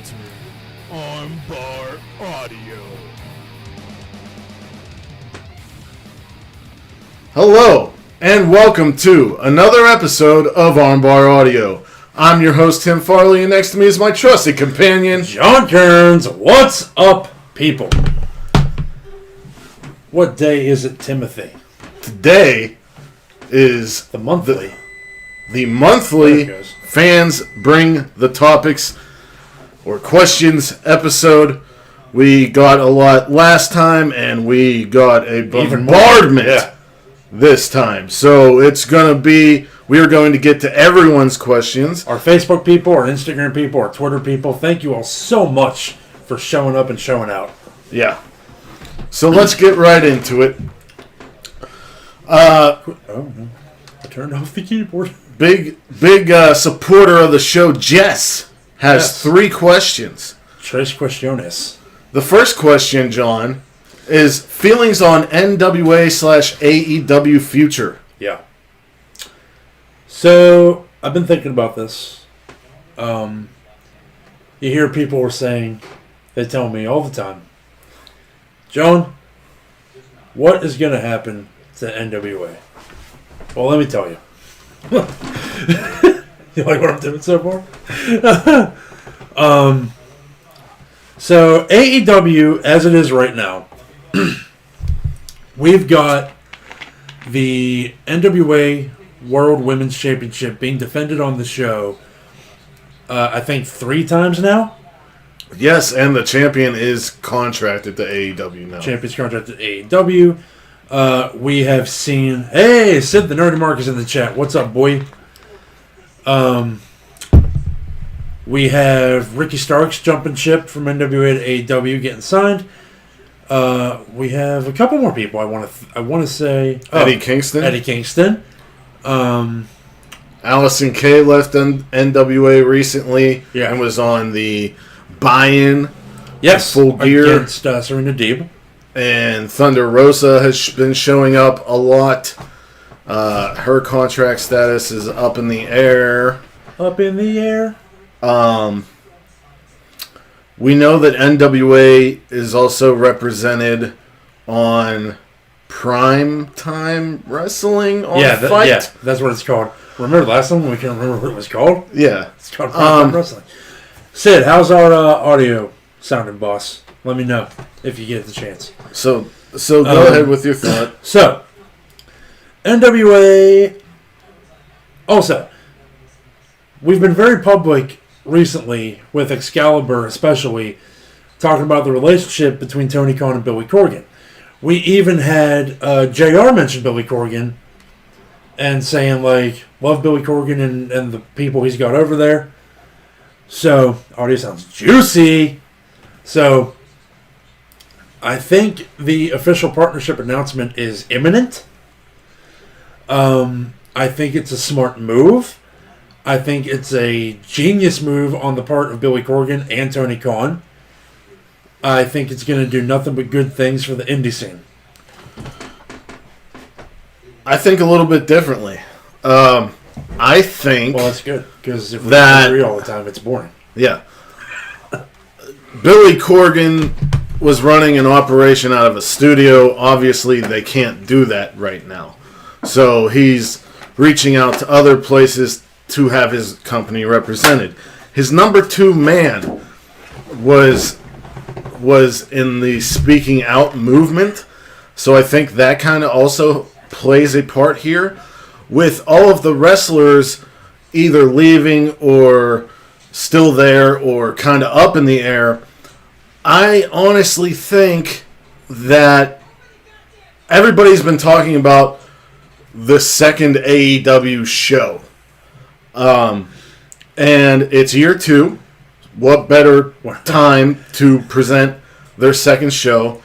to Armbar Audio. Hello, and welcome to another episode of Armbar Audio. I'm your host, Tim Farley, and next to me is my trusty companion, John Kearns. What's up, people? What day is it, Timothy? Today is The monthly. the monthly There it goes. Fans Bring the Topics or Questions episode. We got a lot last time, and we got a bombardment this time. So it's going to be, we are going to get to everyone's questions. Our Facebook people, our Instagram people, our Twitter people, thank you all so much for showing up and showing out. Yeah. So let's get right into it. Oh, no. I turned off the keyboard. Big supporter of the show, Jess, has 3 questions. Tres cuestiones. The first question, John, is feelings on NWA/AEW future. Yeah. So, I've been thinking about this. You hear people were saying, they tell me all the time, John, what is going to happen to NWA? Well, let me tell you. You like what I'm doing so far? So AEW, as it is right now, we've got the NWA World Women's Championship being defended on the show, I think 3 times now. Yes, and the champion is contracted to AEW now. Champion's contracted to AEW. We have seen... Hey, Sid the Nerdy Mark is in the chat. What's up, boy? We have Ricky Starks jumping ship from NWA to AEW getting signed. We have a couple more people. I want to say Eddie Kingston. Eddie Kingston. Allison Kay left NWA recently and was on the buy-in. Yes, Full Gear against Serena Deeb. And Thunder Rosa has been showing up a lot. Her contract status is up in the air. Up in the air. We know that NWA is also represented on Prime Time Wrestling on Fight. Yeah, that's what it's called. Remember last time we couldn't remember what it was called? Yeah. It's called Prime Time Wrestling. Sid, how's our audio sounding, boss? Let me know if you get the chance. So go ahead with your thought. So, NWA... Also, we've been very public recently with Excalibur especially talking about the relationship between Tony Khan and Billy Corgan. We even had JR mention Billy Corgan and saying, like, love Billy Corgan and the people he's got over there. So, audio sounds juicy. So, I think the official partnership announcement is imminent. I think it's a smart move. I think it's a genius move on the part of Billy Corgan and Tony Khan. I think it's going to do nothing but good things for the indie scene. I think a little bit differently. I think... Well, that's good, because if we agree all the time, it's boring. Yeah. Billy Corgan was running an operation out of a studio. Obviously, they can't do that right now. So he's reaching out to other places to have his company represented. His number 2 man was in the speaking out movement. So I think that kind of also plays a part here. With all of the wrestlers either leaving or still there or kind of up in the air, I honestly think that everybody's been talking about the second AEW show. And it's year 2. What better time to present their second show?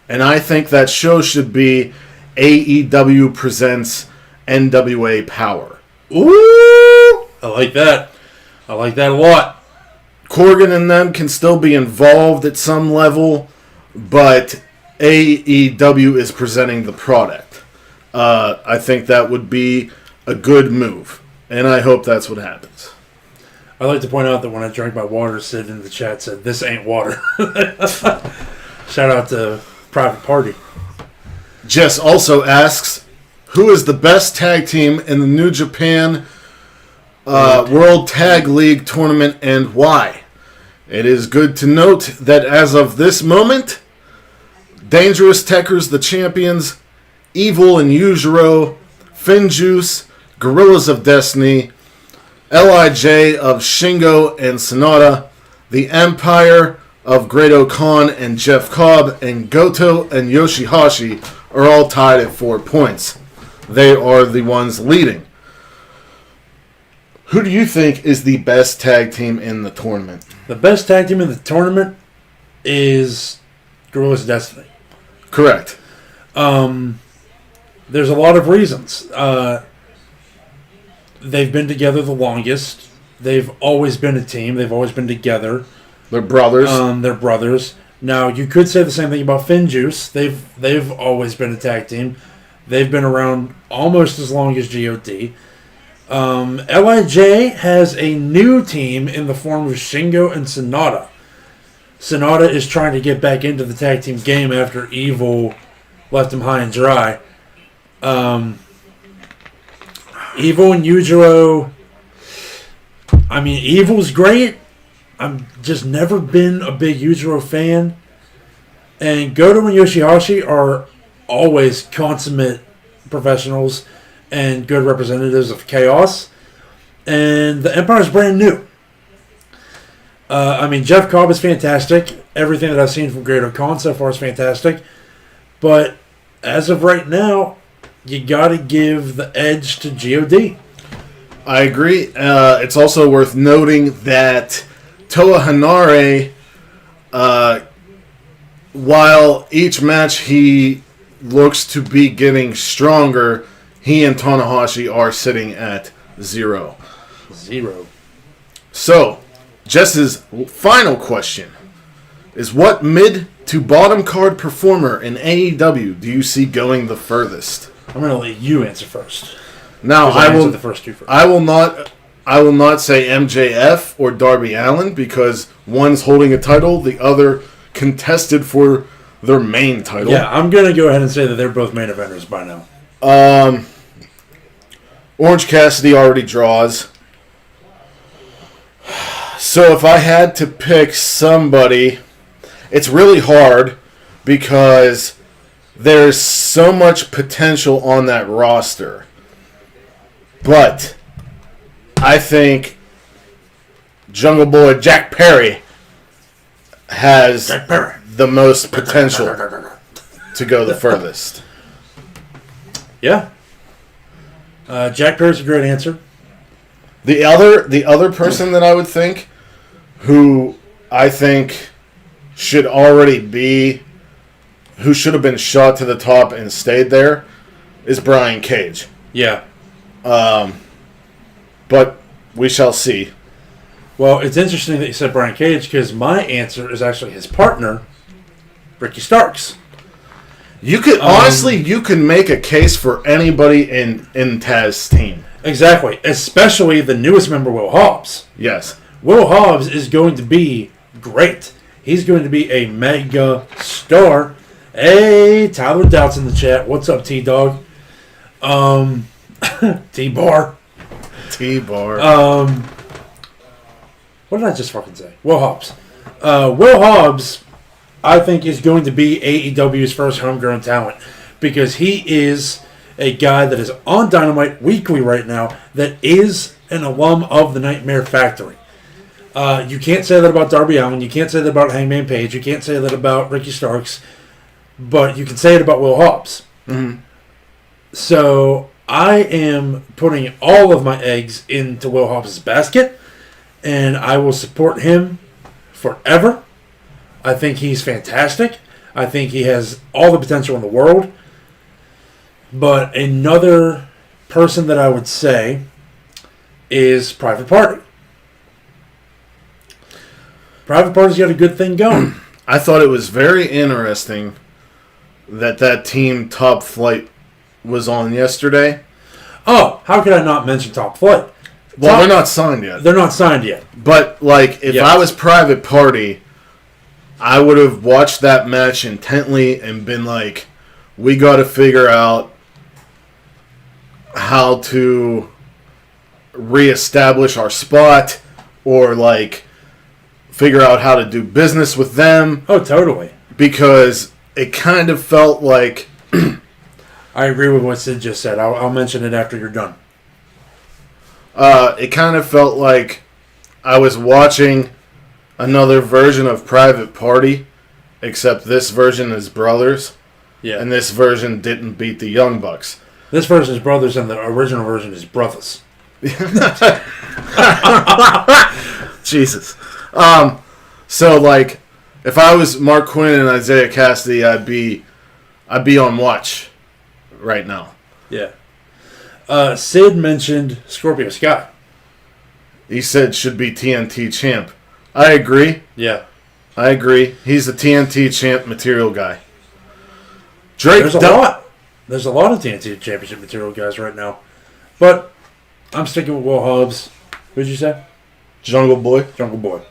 And I think that show should be AEW presents NWA Power. Ooh! I like that. I like that a lot. Corgan and them can still be involved at some level, but AEW is presenting the product. I think that would be a good move, and I hope that's what happens. I'd like to point out that when I drank my water, Sid in the chat said, "This ain't water." Shout out to Private Party. Jess also asks, who is the best tag team in the New Japan World Tag League tournament and why? It is good to note that as of this moment, Dangerous Tekkers, the champions, Evil and Yujiro, Finjuice, Gorillas of Destiny, LIJ of Shingo and Sonata, the Empire of Great Khan and Jeff Cobb, and Goto and Yoshihashi are all tied at 4 points. They are the ones leading. Who do you think is the best tag team in the tournament? The best tag team in the tournament is Gorillas of Destiny. Correct. There's a lot of reasons. They've been together the longest. They've always been a team. They've always been together. They're brothers. They're brothers. Now, you could say the same thing about Finjuice. They've always been a tag team. They've been around almost as long as GOD. LIJ has a new team in the form of Shingo and Sonata. Sonata is trying to get back into the tag team game after Evil left him high and dry. Evil and Yujiro. I mean, Evil's great. I've just never been a big Yujiro fan. And Goto and Yoshihashi are always consummate professionals and good representatives of chaos. And the Empire's brand new. I mean, Jeff Cobb is fantastic. Everything that I've seen from Great Khan so far is fantastic. But as of right now, you got to give the edge to GOD. I agree. It's also worth noting that Toa Hanare, while each match he looks to be getting stronger, he and Tanahashi are sitting at 0. 0. So, Jess's final question is, what mid to bottom card performer in AEW do you see going the furthest? I'm going to let you answer first. Now, I will. The first two first. I will not say MJF or Darby Allin because one's holding a title, the other contested for their main title. Yeah, I'm going to go ahead and say that they're both main eventers by now. Orange Cassidy already draws. So if I had to pick somebody, it's really hard because there's so much potential on that roster. But I think Jungle Boy Jack Perry has the most potential to go the furthest. Yeah. Jack Perry's a great answer. The other person that I would think, who I think should already be, who should have been shot to the top and stayed there, is Brian Cage. Yeah. But we shall see. Well, it's interesting that you said Brian Cage because my answer is actually his partner, Ricky Starks. You could honestly, you can make a case for anybody in Taz's team. Exactly, especially the newest member, Will Hobbs. Yes, Will Hobbs is going to be great. He's going to be a mega star. Hey, Tyler Doubt's in the chat. What's up, T-Dog? T-Bar. T-Bar. What did I just fucking say? Will Hobbs. Will Hobbs, I think, is going to be AEW's first homegrown talent because he is a guy that is on Dynamite weekly right now that is an alum of the Nightmare Factory. You can't say that about Darby Allin. You can't say that about Hangman Page. You can't say that about Ricky Starks. But you can say it about Will Hobbs. Mm-hmm. So I am putting all of my eggs into Will Hobbs' basket, and I will support him forever. I think he's fantastic. I think he has all the potential in the world. But another person that I would say is Private Party. Private Party's got a good thing going. I thought it was very interesting that team Top Flight was on yesterday. Oh, how could I not mention Top Flight? Well, they're not signed yet. They're not signed yet. But, like, if I was Private Party, I would have watched that match intently and been like, we got to figure out how to reestablish our spot or, like, figure out how to do business with them. Oh, totally. Because it kind of felt like... I agree with what Sid just said. I'll mention it after you're done. It kind of felt like I was watching another version of Private Party, except this version is brothers. Yeah. And this version didn't beat the Young Bucks. This version is brothers, and the original version is brothers. Jesus. So, like, if I was Mark Quinn and Isaiah Cassidy, I'd be on watch right now. Yeah. Sid mentioned Scorpio Sky. He said should be TNT champ. I agree. Yeah. I agree. He's the TNT champ material guy. Drake. There's a lot. There's a lot of TNT championship material guys right now, but I'm sticking with Will Hobbs. Who'd you say? Jungle Boy. Jungle Boy.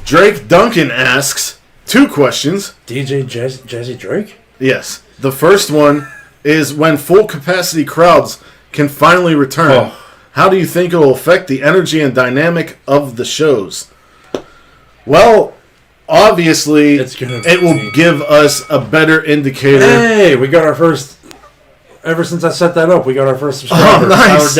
Drake Duncan asks 2 questions. DJ Jazzy Drake? Yes. The first one is when full capacity crowds can finally return. How do you think it will affect the energy and dynamic of the shows? Well, obviously, it will give us a better indicator. Hey, we got our first. Ever since I set that up, we got our first subscriber. Oh, nice.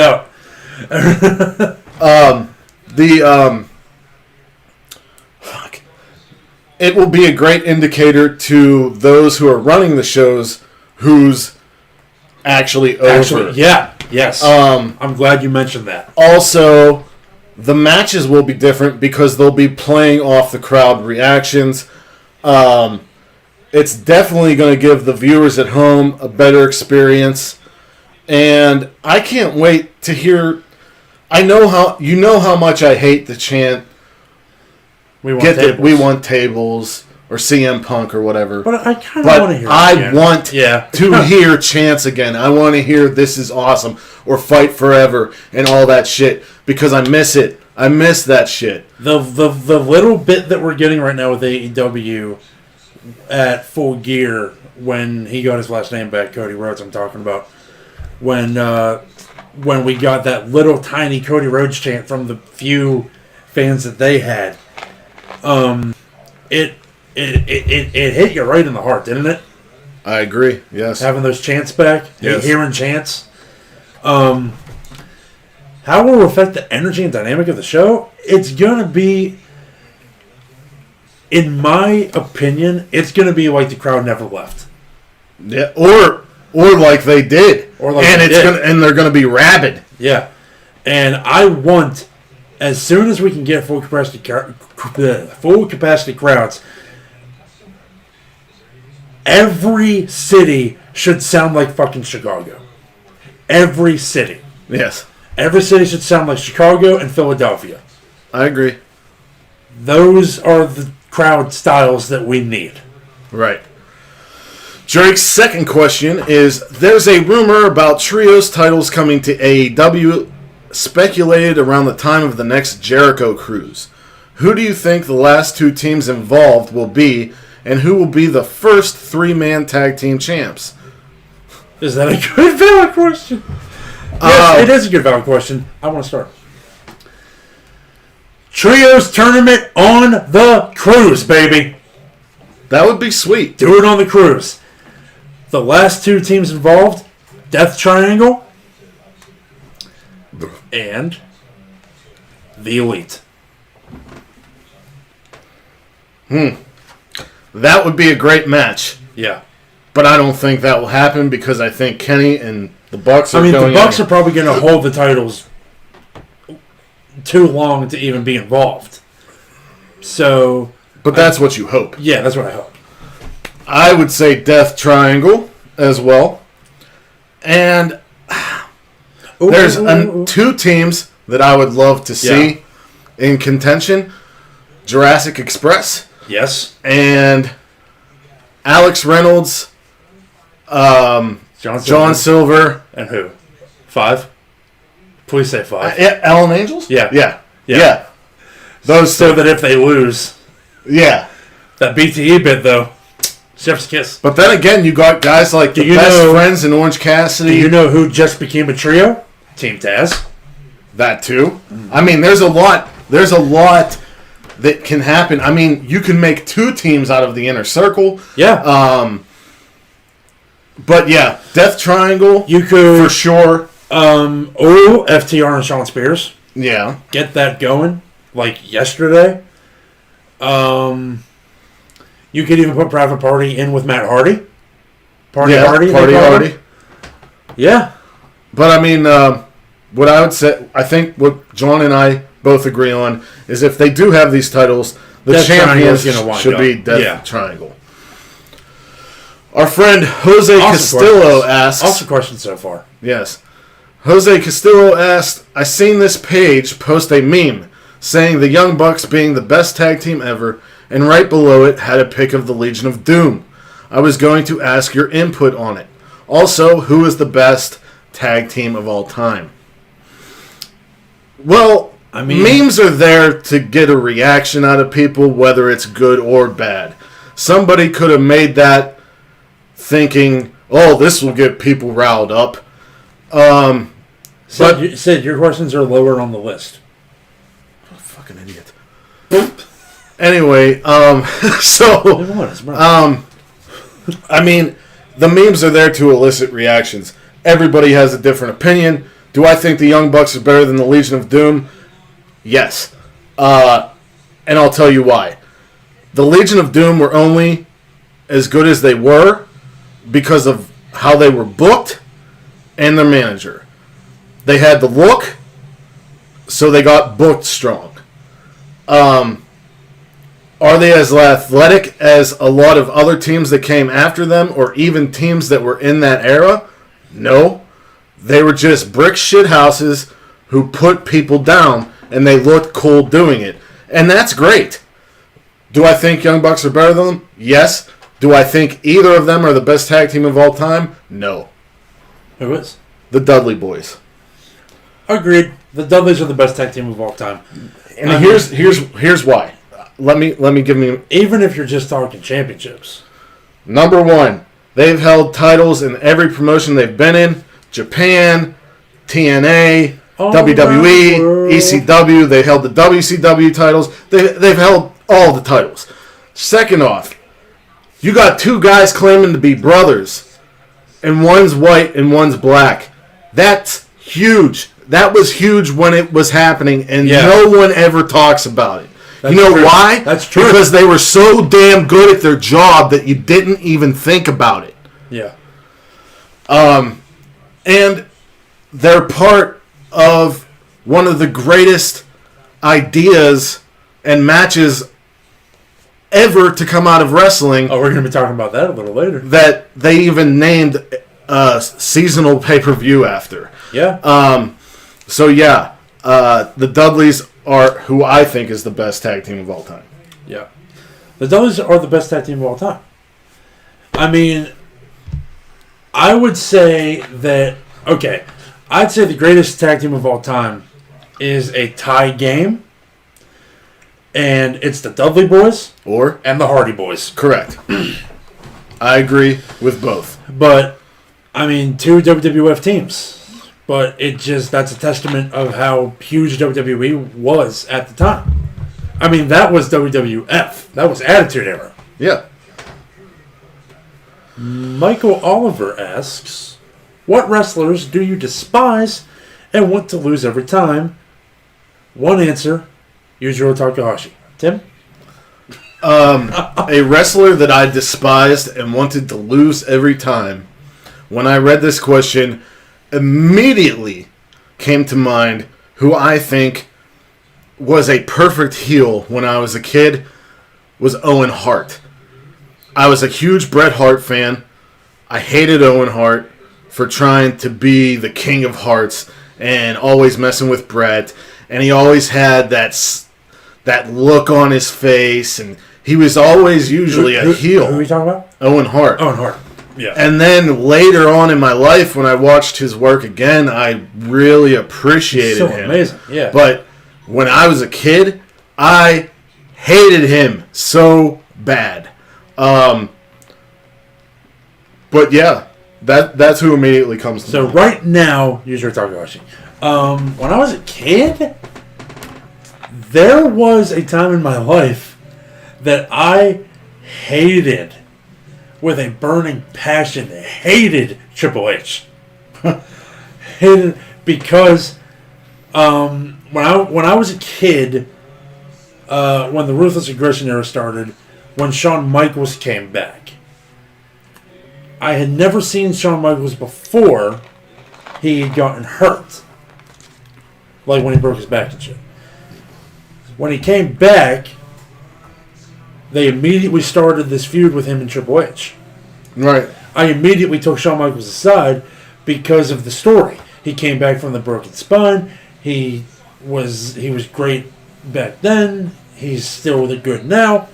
It will be a great indicator to those who are running the shows who's actually over. Yes. I'm glad you mentioned that. Also, the matches will be different because they'll be playing off the crowd reactions. It's definitely going to give the viewers at home a better experience. And I can't wait to hear... I know how much I hate the chant, we want tables, or CM Punk or whatever. But I kind of want to hear it again. I want to hear chants again. I want to hear "This is awesome" or "Fight Forever" and all that shit because I miss it. I miss that shit. The little bit that we're getting right now with AEW at Full Gear when he got his last name back, Cody Rhodes. I'm talking about when we got that little tiny Cody Rhodes chant from the few fans that they had. It hit you right in the heart, didn't it? I agree. Yes. Having those chants back, yes. Hearing chants. How will it affect the energy and dynamic of the show? It's gonna be, in my opinion, it's gonna be like the crowd never left. Yeah, or like they did, and they're gonna be rabid. Yeah, and I want, as soon as we can get full capacity crowds, every city should sound like fucking Chicago. Every city. Yes. Every city should sound like Chicago and Philadelphia. I agree. Those are the crowd styles that we need. Right. Drake's second question is, there's a rumor about Trios titles coming to AEW, speculated around the time of the next Jericho cruise. Who do you think the last 2 teams involved will be, and who will be the first 3-man tag team champs? Is that a good valid question? Yes, it is a good valid question. I want to start. Trios tournament on the cruise, baby. That would be sweet. Do it on the cruise. The last 2 teams involved, Death Triangle and the Elite. That would be a great match. Yeah. But I don't think that will happen because I think Kenny and the Bucks are the Bucks are probably going to hold the titles too long to even be involved. So... But that's what you hope. Yeah, that's what I hope. I would say Death Triangle as well. And there's 2 teams that I would love to see in contention. Jurassic Express. Yes. And Alex Reynolds, John Silver. And who? 5? Please say 5. Ellen Angels? Yeah. Yeah. Those So that if they lose, yeah. that BTE bit though, chef's kiss. But then again, you got guys like the best friends in Orange Cassidy. Do you know who just became a trio? Team Taz. That too. I mean, there's a lot that can happen. I mean, you can make 2 teams out of the inner circle. Yeah. But yeah, Death Triangle. You could for sure. FTR and Shawn Spears. Yeah. Get that going like yesterday. You could even put Private Party in with Matt Hardy. Party Hardy. Yeah. But I mean, what I would say, I think what John and I both agree on is if they do have these titles, the Death champions should be Death Yeah. Triangle. Our friend Jose Castillo asks... Awesome question so far. Yes. Jose Castillo asked, I seen this page post a meme saying the Young Bucks being the best tag team ever, and right below it had a pic of the Legion of Doom. I was going to ask your input on it. Also, who is the best tag team of all time? Well, I mean, memes are there to get a reaction out of people, whether it's good or bad. Somebody could have made that thinking, oh, this will get people riled up. Sid, your questions are lower on the list. What a fucking idiot. Anyway, I mean, the memes are there to elicit reactions. Everybody has a different opinion. Do I think the Young Bucks are better than the Legion of Doom? Yes. And I'll tell you why. The Legion of Doom were only as good as they were because of how they were booked and their manager. They had the look, so they got booked strong. Are they as athletic as a lot of other teams that came after them, or even teams that were in that era? No. They were just brick shit houses who put people down, and they looked cool doing it. And that's great. Do I think Young Bucks are better than them? Yes. Do I think either of them are the best tag team of all time? No. Who is? The Dudley Boys. Agreed. The Dudleys are the best tag team of all time. And here's why. Let me give me... Even if you're just talking championships. Number 1, they've held titles in every promotion they've been in. Japan, TNA, WWE, ECW. They held the WCW titles. They've held all the titles. Second off, you got 2 guys claiming to be brothers, and one's white and one's black. That's huge. That was huge when it was happening, and no one ever talks about it. That's you know true. why? That's true. Because they were so damn good at their job that you didn't even think about it. Yeah. And they're part of one of the greatest ideas and matches ever to come out of wrestling. Oh, we're going to be talking about that a little later. That they even named a seasonal pay-per-view after. Yeah. The Dudleys are who I think is the best tag team of all time. Yeah. The Dudleys are the best tag team of all time. I mean, I would say that, okay, I'd say the greatest tag team of all time is a tie game, and it's the Dudley Boys and the Hardy Boys. Correct. I agree with both. But, I mean, 2 WWF teams. But that's a testament of how huge WWE was at the time. I mean, that was WWF. That was Attitude Era. Yeah. Michael Oliver asks, what wrestlers do you despise and want to lose every time? One answer, Yujiro Takahashi. Tim? A wrestler that I despised and wanted to lose every time. When I read this question, immediately came to mind who I think was a perfect heel when I was a kid was Owen Hart. I was a huge Bret Hart fan. I hated Owen Hart for trying to be the king of hearts and always messing with Bret. And he always had that look on his face, and he was always usually a heel. Who are we talking about? Owen Hart. Owen Hart. Yeah. And then later on in my life, when I watched his work again, I really appreciated him. Amazing, yeah. But when I was a kid, I hated him so bad. But yeah, that's who immediately comes to mind. So right now, Yujiro Takahashi. When I was a kid, there was a time in my life that I hated, with a burning passion, hated Triple H. Hated because when I was a kid, when the Ruthless Aggression era started, when Shawn Michaels came back, I had never seen Shawn Michaels before he had gotten hurt. Like when he broke his back and shit. When he came back, they immediately started this feud with him and Triple H. Right. I immediately took Shawn Michaels aside because of the story. He came back from the broken spine. He was great back then. He's still good now.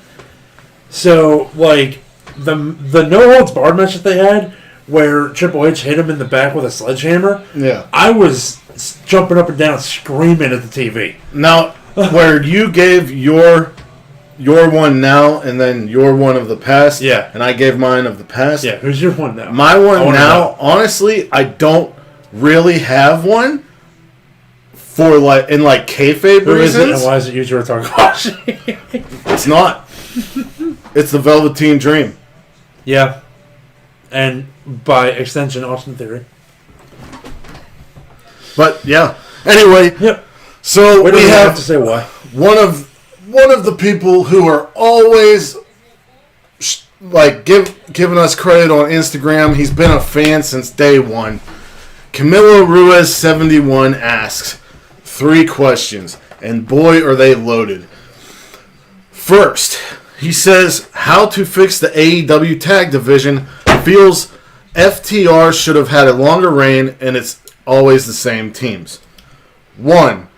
So, like, the no holds barred match that they had, where Triple H hit him in the back with a sledgehammer. Yeah. I was jumping up and down, screaming at the TV. Now, where you gave your one now and then your one of the past, Yeah. and I gave mine of the past. Yeah, who's your one now? My one wanna now, know. honestly, I don't really have one for kayfabe Who is it, and reasons. why is it Yujiro Takahashi? It's not. It's the Velveteen Dream. Yeah. And by extension, Austin Theory. But yeah. Anyway, Yep. so We we don't have have to say why. one of the people who are always giving us credit on Instagram. He's been a fan since day one. Camilo Ruiz 71 asks 3 questions, and boy are they loaded. First, he says how to fix the AEW tag division. Feels FTR should have had a longer reign, and it's always the same teams. 1.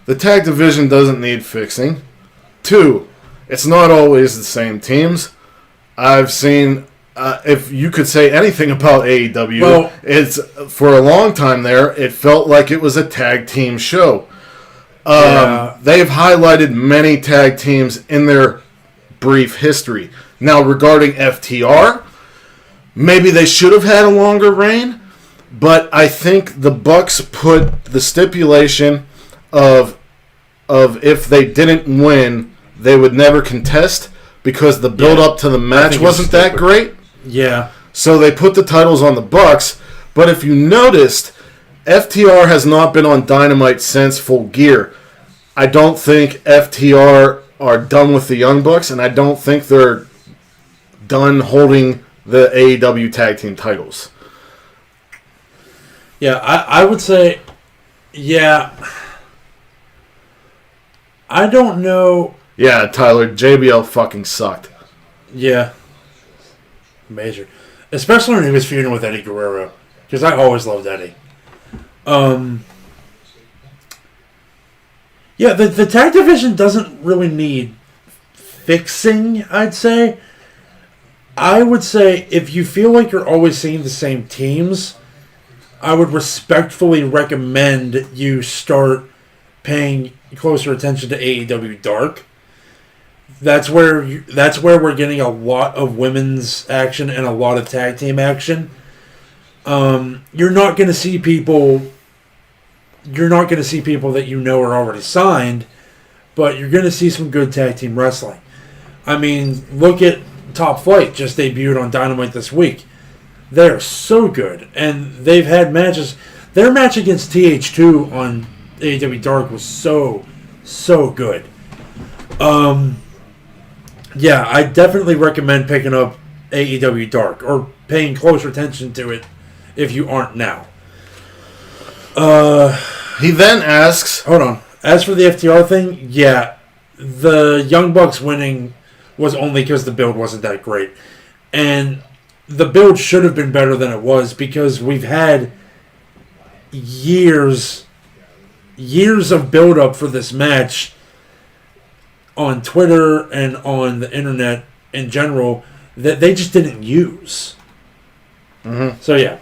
The tag division doesn't need fixing. 2. It's not always the same teams. I've seen, if you could say anything about AEW, Well, it's for a long time there, it felt like it was a tag team show. Yeah. They've highlighted many tag teams in their brief history. Now, regarding FTR, maybe they should have had a longer reign, but I think the Bucks put the stipulation of if they didn't win, they would never contest because the build up to the match wasn't that great. Yeah. So they put the titles on the Bucks. But if you noticed, FTR has not been on Dynamite since Full Gear. I don't think FTR are done with the Young Bucks, and I don't think they're done holding the AEW tag team titles. Yeah, I would say, yeah. I don't know. Yeah, Tyler, JBL fucking sucked. Yeah. Major. Especially when he was feuding with Eddie Guerrero. Because I always loved Eddie. Yeah, the tag division doesn't really need fixing, I'd say. I would say if you feel like you're always seeing the same teams, I would respectfully recommend you start paying closer attention to AEW Dark. That's where we're getting a lot of women's action and a lot of tag team action. You're not going to see people that you know are already signed, but you're going to see some good tag team wrestling. I mean, look at Top Flight, just debuted on Dynamite this week. They're so good, and they've had matches. Their match against TH2 on AEW Dark was so good. Yeah, I definitely recommend picking up AEW Dark or paying closer attention to it if you aren't now. He then asks... Hold on. As for the FTR thing, yeah, the Young Bucks winning was only because the build wasn't that great. And the build should have been better than it was because we've had years of build-up for this match on Twitter and on the internet in general that they just didn't use. So, yeah.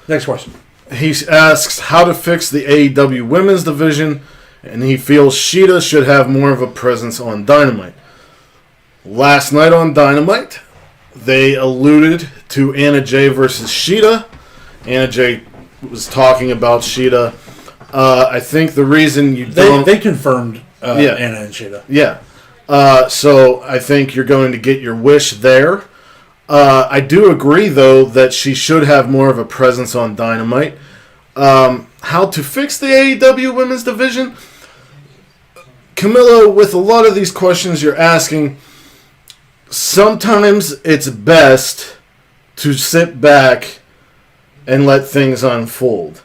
Next question. He asks how to fix the AEW women's division, and he feels Shida should have more of a presence on Dynamite. Last night on Dynamite, they alluded to Anna Jay versus Shida. Anna Jay was talking about Shida. I think the reason you don't... They confirmed Anna and Shida. Yeah. So I think you're going to get your wish there. I do agree, though, that she should have more of a presence on Dynamite. How to fix the AEW women's division? Camilla, with a lot of these questions you're asking, sometimes it's best to sit back and let things unfold.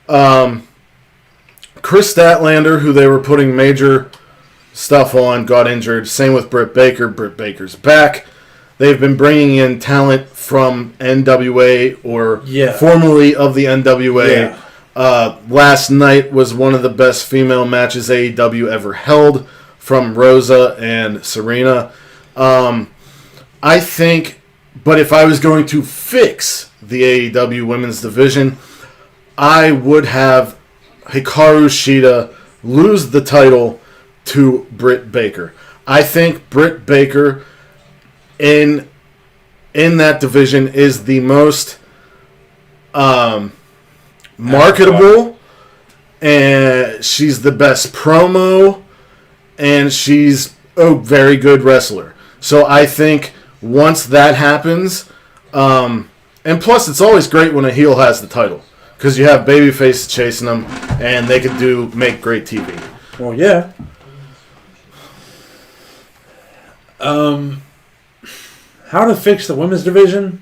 Chris Statlander, who they were putting major stuff on, got injured. Same with Britt Baker. Britt Baker's back. They've been bringing in talent from NWA or formerly of the NWA. Yeah. Last night was one of the best female matches AEW ever held from Rosa and Serena. I think, but if I was going to fix the AEW women's division, I would have Hikaru Shida lose the title to Britt Baker. I think Britt Baker in that division is the most marketable, and she's the best promo, and she's a very good wrestler. So I think once that happens, and plus it's always great when a heel has the title, because you have babyface chasing them, and they could make great TV. Well, yeah. How to fix the women's division?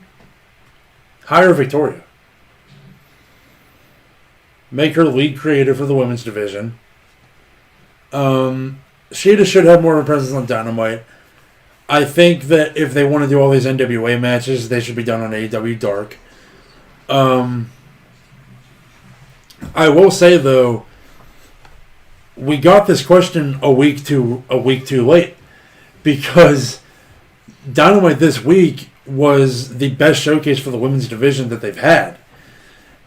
Hire Victoria. Make her lead creator for the women's division. Shida should have more of a presence on Dynamite. I think that if they want to do all these NWA matches, they should be done on AEW Dark. I will say, though, we got this question a week too late, because Dynamite this week was the best showcase for the women's division that they've had.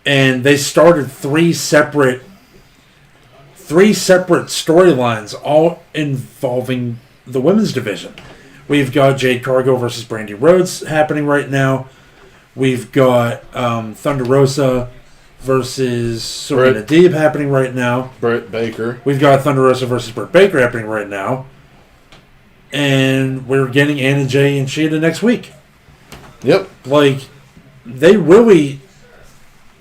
And they started three separate storylines, all involving the women's division. We've got Jade Cargill versus Brandy Rhodes happening right now. We've got Thunder Rosa versus Serena Deeb happening right now. Britt Baker. We've got Thunder Rosa versus Britt Baker happening right now. And we're getting Anna Jay and Shida next week. Yep. Like, they really...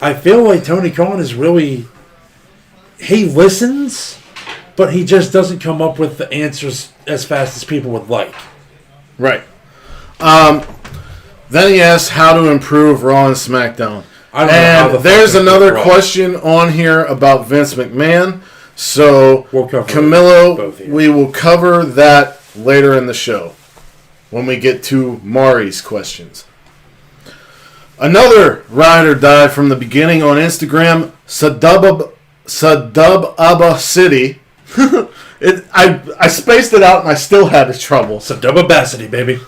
I feel like Tony Khan is really... He listens, but he just doesn't come up with the answers as fast as people would like. Right. Then he asks how to improve Raw and SmackDown. And there's another question on here about Vince McMahon. So, Camilo, we will cover that later in the show when we get to Mari's questions. Another ride or die from the beginning on Instagram, Sadub City. I spaced it out and I still had trouble. Sadubabacity, baby.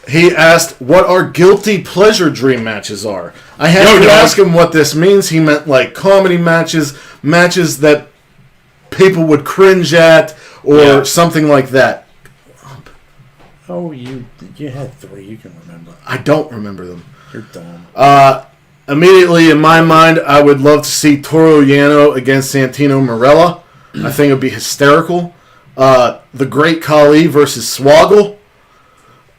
He asked what our guilty pleasure dream matches are. I had to ask him what this means. He meant like comedy matches that people would cringe at, or something like that. Oh, you had three. You can remember. I don't remember them. You're dumb. Immediately in my mind, I would love to see Toru Yano against Santino Marella. I think it would be hysterical. The Great Khali versus Swoggle.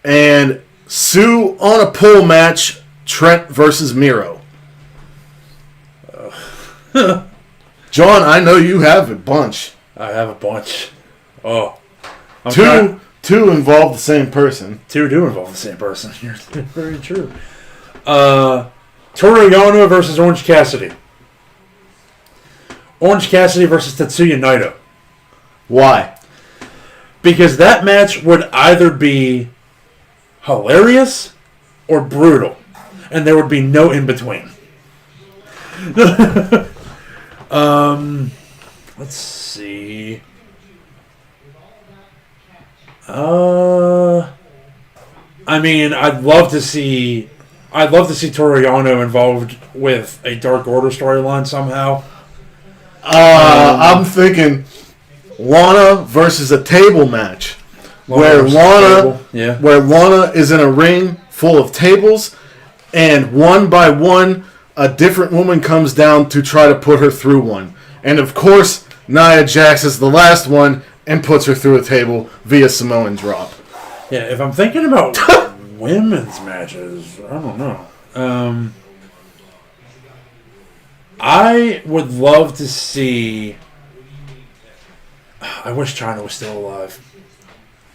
And Sue on a pole match, Trent versus Miro. John, I know you have a bunch. I have a bunch. Oh. Two involve the same person. Two do involve the same person. You're very true. Toru Yano versus Orange Cassidy. Orange Cassidy versus Tetsuya Naito. Why? Because that match would either be hilarious or brutal, and there would be no in between. Let's see. I mean, I'd love to see I'd love to see Toru Yano involved with a Dark Order storyline somehow. I'm thinking Lana versus a table match. Where Lana is in a ring full of tables, and one by one, a different woman comes down to try to put her through one. And of course, Nia Jax is the last one and puts her through a table via Samoan drop. Yeah, if I'm thinking about women's matches, I don't know. I would love to see... I wish Chyna was still alive.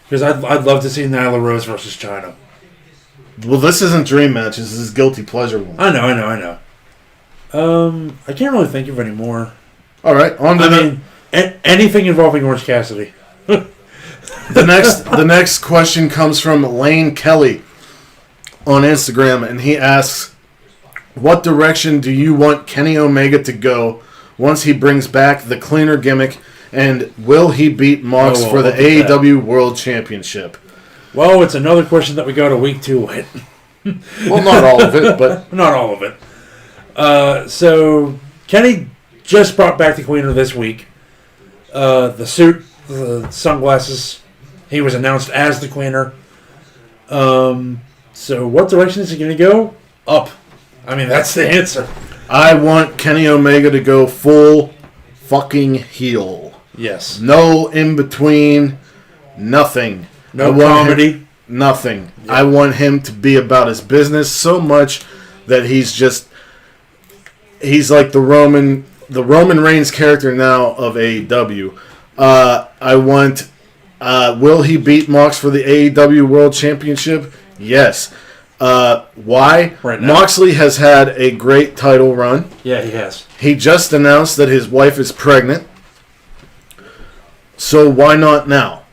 Because I'd love to see Nyla Rose versus Chyna. Well, this isn't dream matches. This is guilty pleasure one. I know. I can't really think of any more. All right, on to anything involving Orange Cassidy. The next question comes from Lane Kelly on Instagram, and he asks, what direction do you want Kenny Omega to go once he brings back the cleaner gimmick, and will he beat Mox for the AEW World Championship? Well, it's another question that we got a week 2 with. Well, not all of it, but... Not all of it. So, Kenny just brought back the cleaner this week. The suit, the sunglasses, he was announced as the cleaner. So, what direction is he going to go? Up. I mean, that's the answer. I want Kenny Omega to go full fucking heel. Yes. No in between. Nothing. No comedy. Nothing. Yep. I want him to be about his business so much that he's like the Roman Reigns character now of AEW. I want. Will he beat Mox for the AEW World Championship? Yes. Why? Right now. Moxley has had a great title run. Yeah, he has. He just announced that his wife is pregnant. So why not now?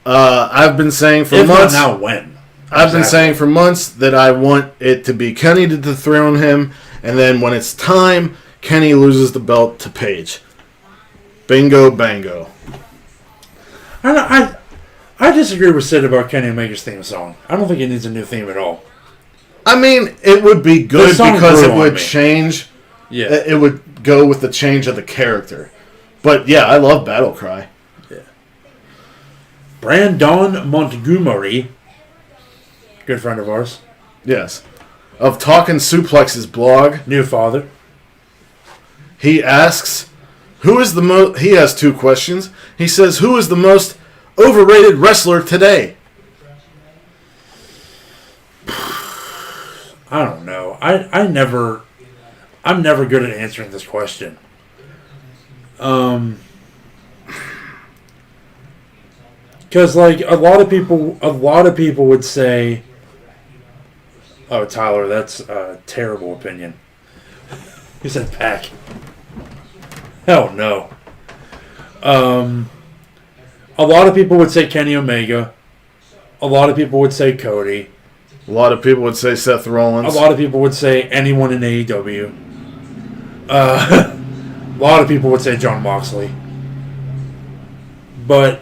I've been saying for months. Not now, when? I've been saying for months that I want it to be Kenny to dethrone him, and then when it's time, Kenny loses the belt to Paige. Bingo, bango. I disagree with Sid about Kenny Omega's theme song. I don't think it needs a new theme at all. I mean, it would be good because it would change. Yeah. It would go with the change of the character. But yeah, I love Battle Cry. Yeah. Brandon Montgomery, good friend of ours. Yes. Of Talkin' Suplex's blog. New father. He asks, who is the most... He has 2 questions. He says, who is the most overrated wrestler today? I don't know. I'm never good at answering this question. Because like a lot of people would say, "Oh, Tyler, that's a terrible opinion." He said, "Pack." Hell no. A lot of people would say Kenny Omega. A lot of people would say Cody. A lot of people would say Seth Rollins. A lot of people would say anyone in AEW. A lot of people would say Jon Moxley. But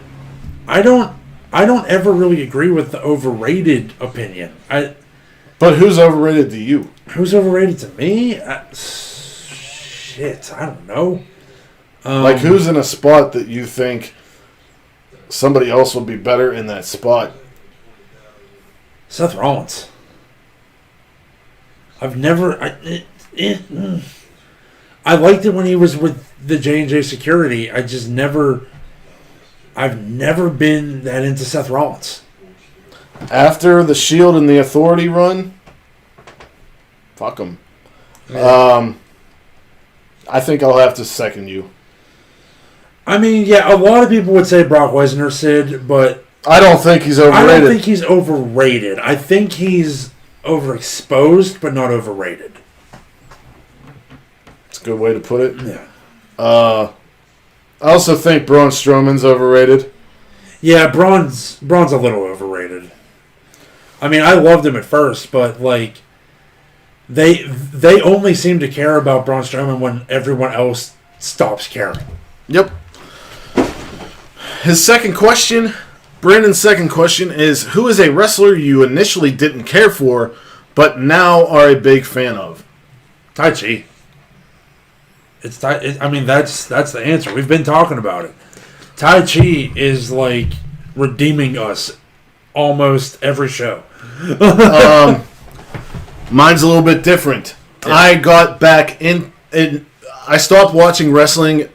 I don't ever really agree with the overrated opinion. But who's overrated to you? Who's overrated to me? Shit, I don't know. Like who's in a spot that you think somebody else would be better in that spot? Seth Rollins. I've never... I liked it when he was with the J&J Security. I've never been that into Seth Rollins. After the Shield and the Authority run, fuck him. Yeah. I think I'll have to second you. I mean, yeah, a lot of people would say Brock Lesnar, Sid, but... I don't think he's overrated. I don't think he's overrated. I think he's overexposed, but not overrated. That's a good way to put it. Yeah. I also think Braun Strowman's overrated. Yeah, Braun's a little overrated. I mean, I loved him at first, but like they only seem to care about Braun Strowman when everyone else stops caring. Yep. His second question, Brandon's second question is, who is a wrestler you initially didn't care for, but now are a big fan of? Tai Chi. I mean, that's the answer. We've been talking about it. Tai Chi is like redeeming us almost every show. Mine's a little bit different. Yeah. I got back in. I stopped watching wrestling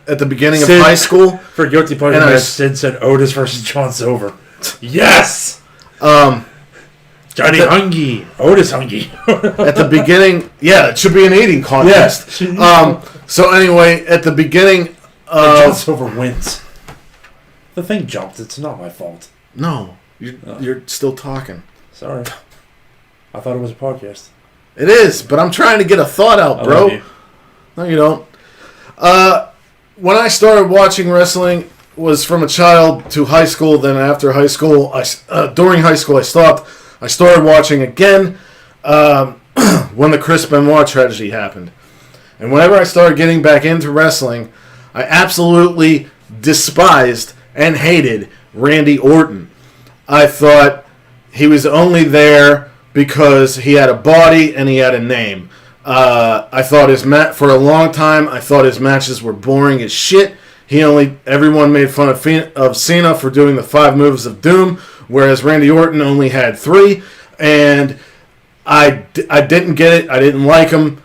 at the beginning of high school. For guilty pleasure match, Sid said Otis versus John Silver. Yes! Johnny Hungy. Otis Hungy. At the beginning, yeah, it should be an eating contest. Yeah. So anyway, at the beginning... John Silver wins. The thing jumped. It's not my fault. No. You're still talking. Sorry. I thought it was a podcast. It is, but I'm trying to get a thought out, bro. I love you. No, you don't. When I started watching wrestling was from a child to high school. Then after high school, during high school, I stopped. I started watching again when the Chris Benoit tragedy happened. And whenever I started getting back into wrestling, I absolutely despised and hated Randy Orton. I thought he was only there because he had a body and he had a name. I thought for a long time, I thought his matches were boring as shit. Everyone made fun of Cena for doing the 5 moves of doom, whereas Randy Orton only had 3. And I didn't get it. I didn't like him.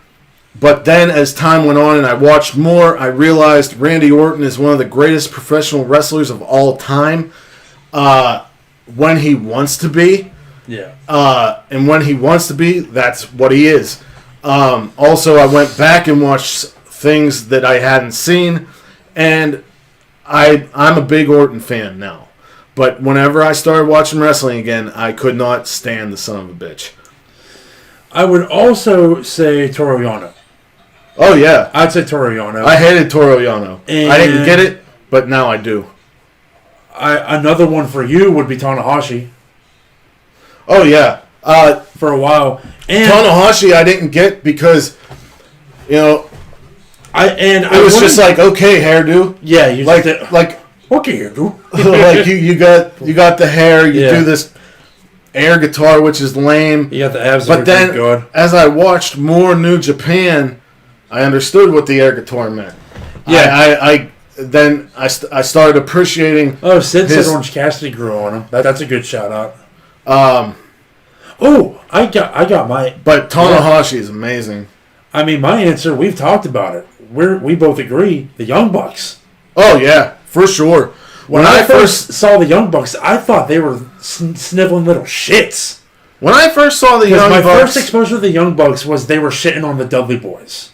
But then as time went on and I watched more, I realized Randy Orton is one of the greatest professional wrestlers of all time. When he wants to be. Yeah. And when he wants to be, that's what he is. Also, I went back and watched things that I hadn't seen, and I'm a big Orton fan now. But whenever I started watching wrestling again, I could not stand the son of a bitch. I would also say Toru Yano. Oh, yeah. I'd say Toru Yano. I hated Toru Yano. I didn't get it, but now I do. Another one for you would be Tanahashi. Oh, yeah. For a while. And Tanahashi I didn't get because, it was just like, okay, hairdo. Yeah, you like okay, hairdo. Like you got the hair, you do this air guitar, which is lame. You got the abs. But then, as I watched more New Japan, I understood what the air guitar meant. Yeah, I started appreciating. Oh, Sid said Orange Cassidy grew on him. That's a good shout out. I got my. But Tanahashi is amazing. I mean, my answer. We've talked about it. We both agree. The Young Bucks. Oh yeah, for sure. When I first saw the Young Bucks, I thought they were sniveling little shits. When I first saw the Young Bucks, my first exposure to the Young Bucks was they were shitting on the Dudley Boys.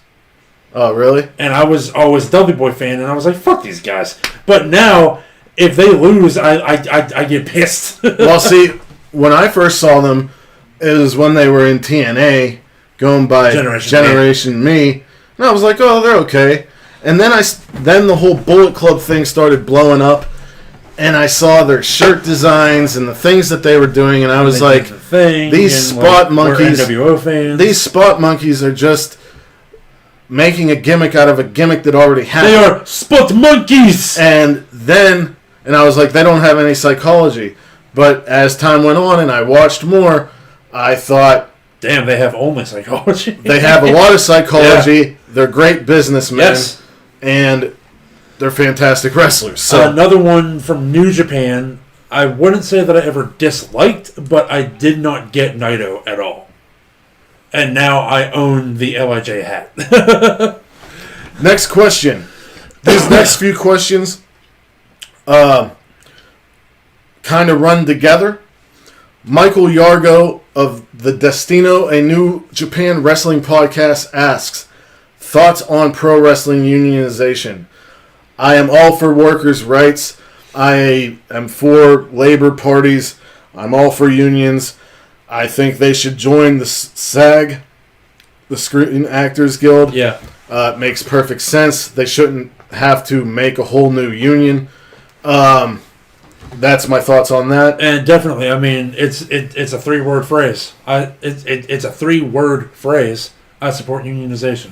Oh really? And I was always a Dudley Boy fan, and I was like, "Fuck these guys." But now, if they lose, I get pissed. Well, see, when I first saw them, it was when they were in TNA, going by Generation Me, and I was like, "Oh, they're okay." And then the whole Bullet Club thing started blowing up, and I saw their shirt designs and the things that they were doing, and I was like, "These spot monkeys, NWO fans. These spot monkeys are just making a gimmick out of a gimmick that already happened. They are spot monkeys." And I was like, they don't have any psychology. But as time went on and I watched more, I thought, damn, they have only psychology. They have a lot of psychology. Yeah. They're great businessmen. Yes. And they're fantastic wrestlers. So another one from New Japan, I wouldn't say that I ever disliked, but I did not get Naito at all. And now I own the LIJ hat. Next question. These next few questions kind of run together. Michael Yargo of the Destino, a New Japan Wrestling podcast, asks, thoughts on pro wrestling unionization? I am all for workers' rights. I am for labor parties. I'm all for unions. I think they should join the SAG, the Screen Actors Guild. Yeah. It makes perfect sense. They shouldn't have to make a whole new union. That's my thoughts on that. And definitely, I mean, it's a 3-word phrase. It's a 3-word phrase. I support unionization.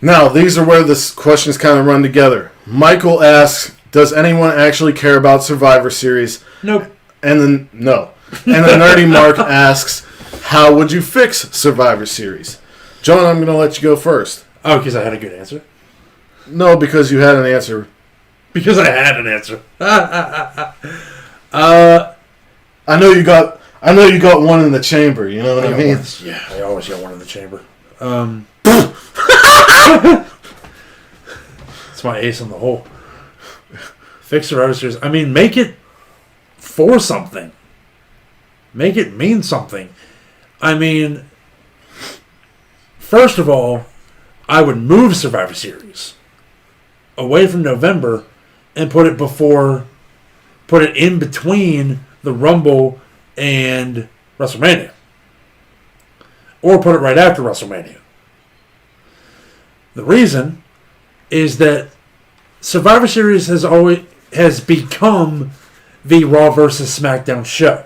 Now, these are where the questions kind of run together. Michael asks, does anyone actually care about Survivor Series? Nope. And then, no. And the Nerdy Mark asks, how would you fix Survivor Series? John, I'm going to let you go first. Oh, because I had a good answer? No, because you had an answer. Because I had an answer. I know you got one in the chamber, you know what I mean? I always got one in the chamber. It's my ace in the hole. Fix Survivor Series. I mean, make it for something. Make it mean something. I mean, first of all, I would move Survivor Series away from November and put it in between the Rumble and WrestleMania. Or put it right after WrestleMania. The reason is that Survivor Series has become the Raw versus SmackDown show.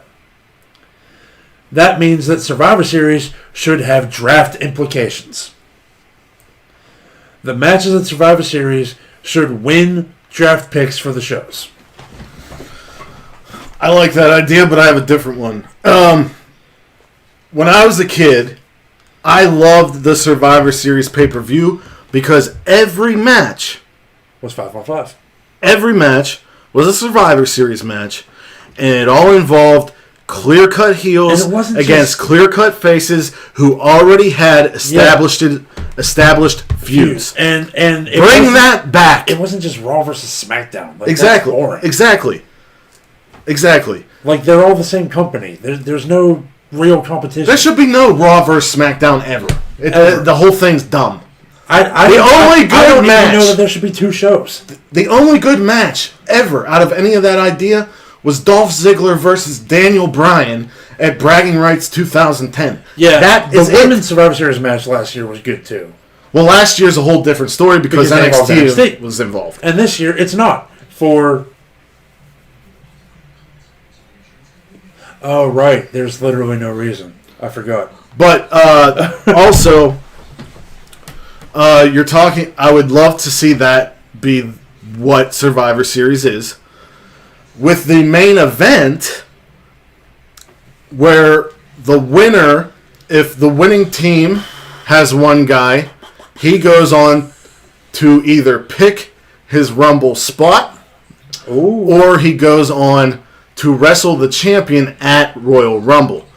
That means that Survivor Series should have draft implications. The matches at Survivor Series should win draft picks for the shows. I like that idea, but I have a different one. When I was a kid, I loved the Survivor Series pay-per-view because every match was 5-on-5. Every match was a Survivor Series match, and it all involved clear-cut heels against clear-cut faces who already had established feuds. And bring that back. It wasn't just Raw versus SmackDown. Like, exactly. That's boring. Exactly. Like, they're all the same company. There's no real competition. There should be no Raw versus SmackDown ever. The whole thing's dumb. I don't even know that there should be two shows. The only good match ever out of any of that idea was Dolph Ziggler versus Daniel Bryan at Bragging Rights 2010. Yeah, the Women's Survivor Series match last year was good too. Well, last year's a whole different story because NXT was involved. And this year, it's not. Oh, right. There's literally no reason. I forgot. But also, you're talking... I would love to see that be what Survivor Series is. With the main event, where the winner, if the winning team has one guy, he goes on to either pick his Rumble spot, or he goes on to wrestle the champion at Royal Rumble.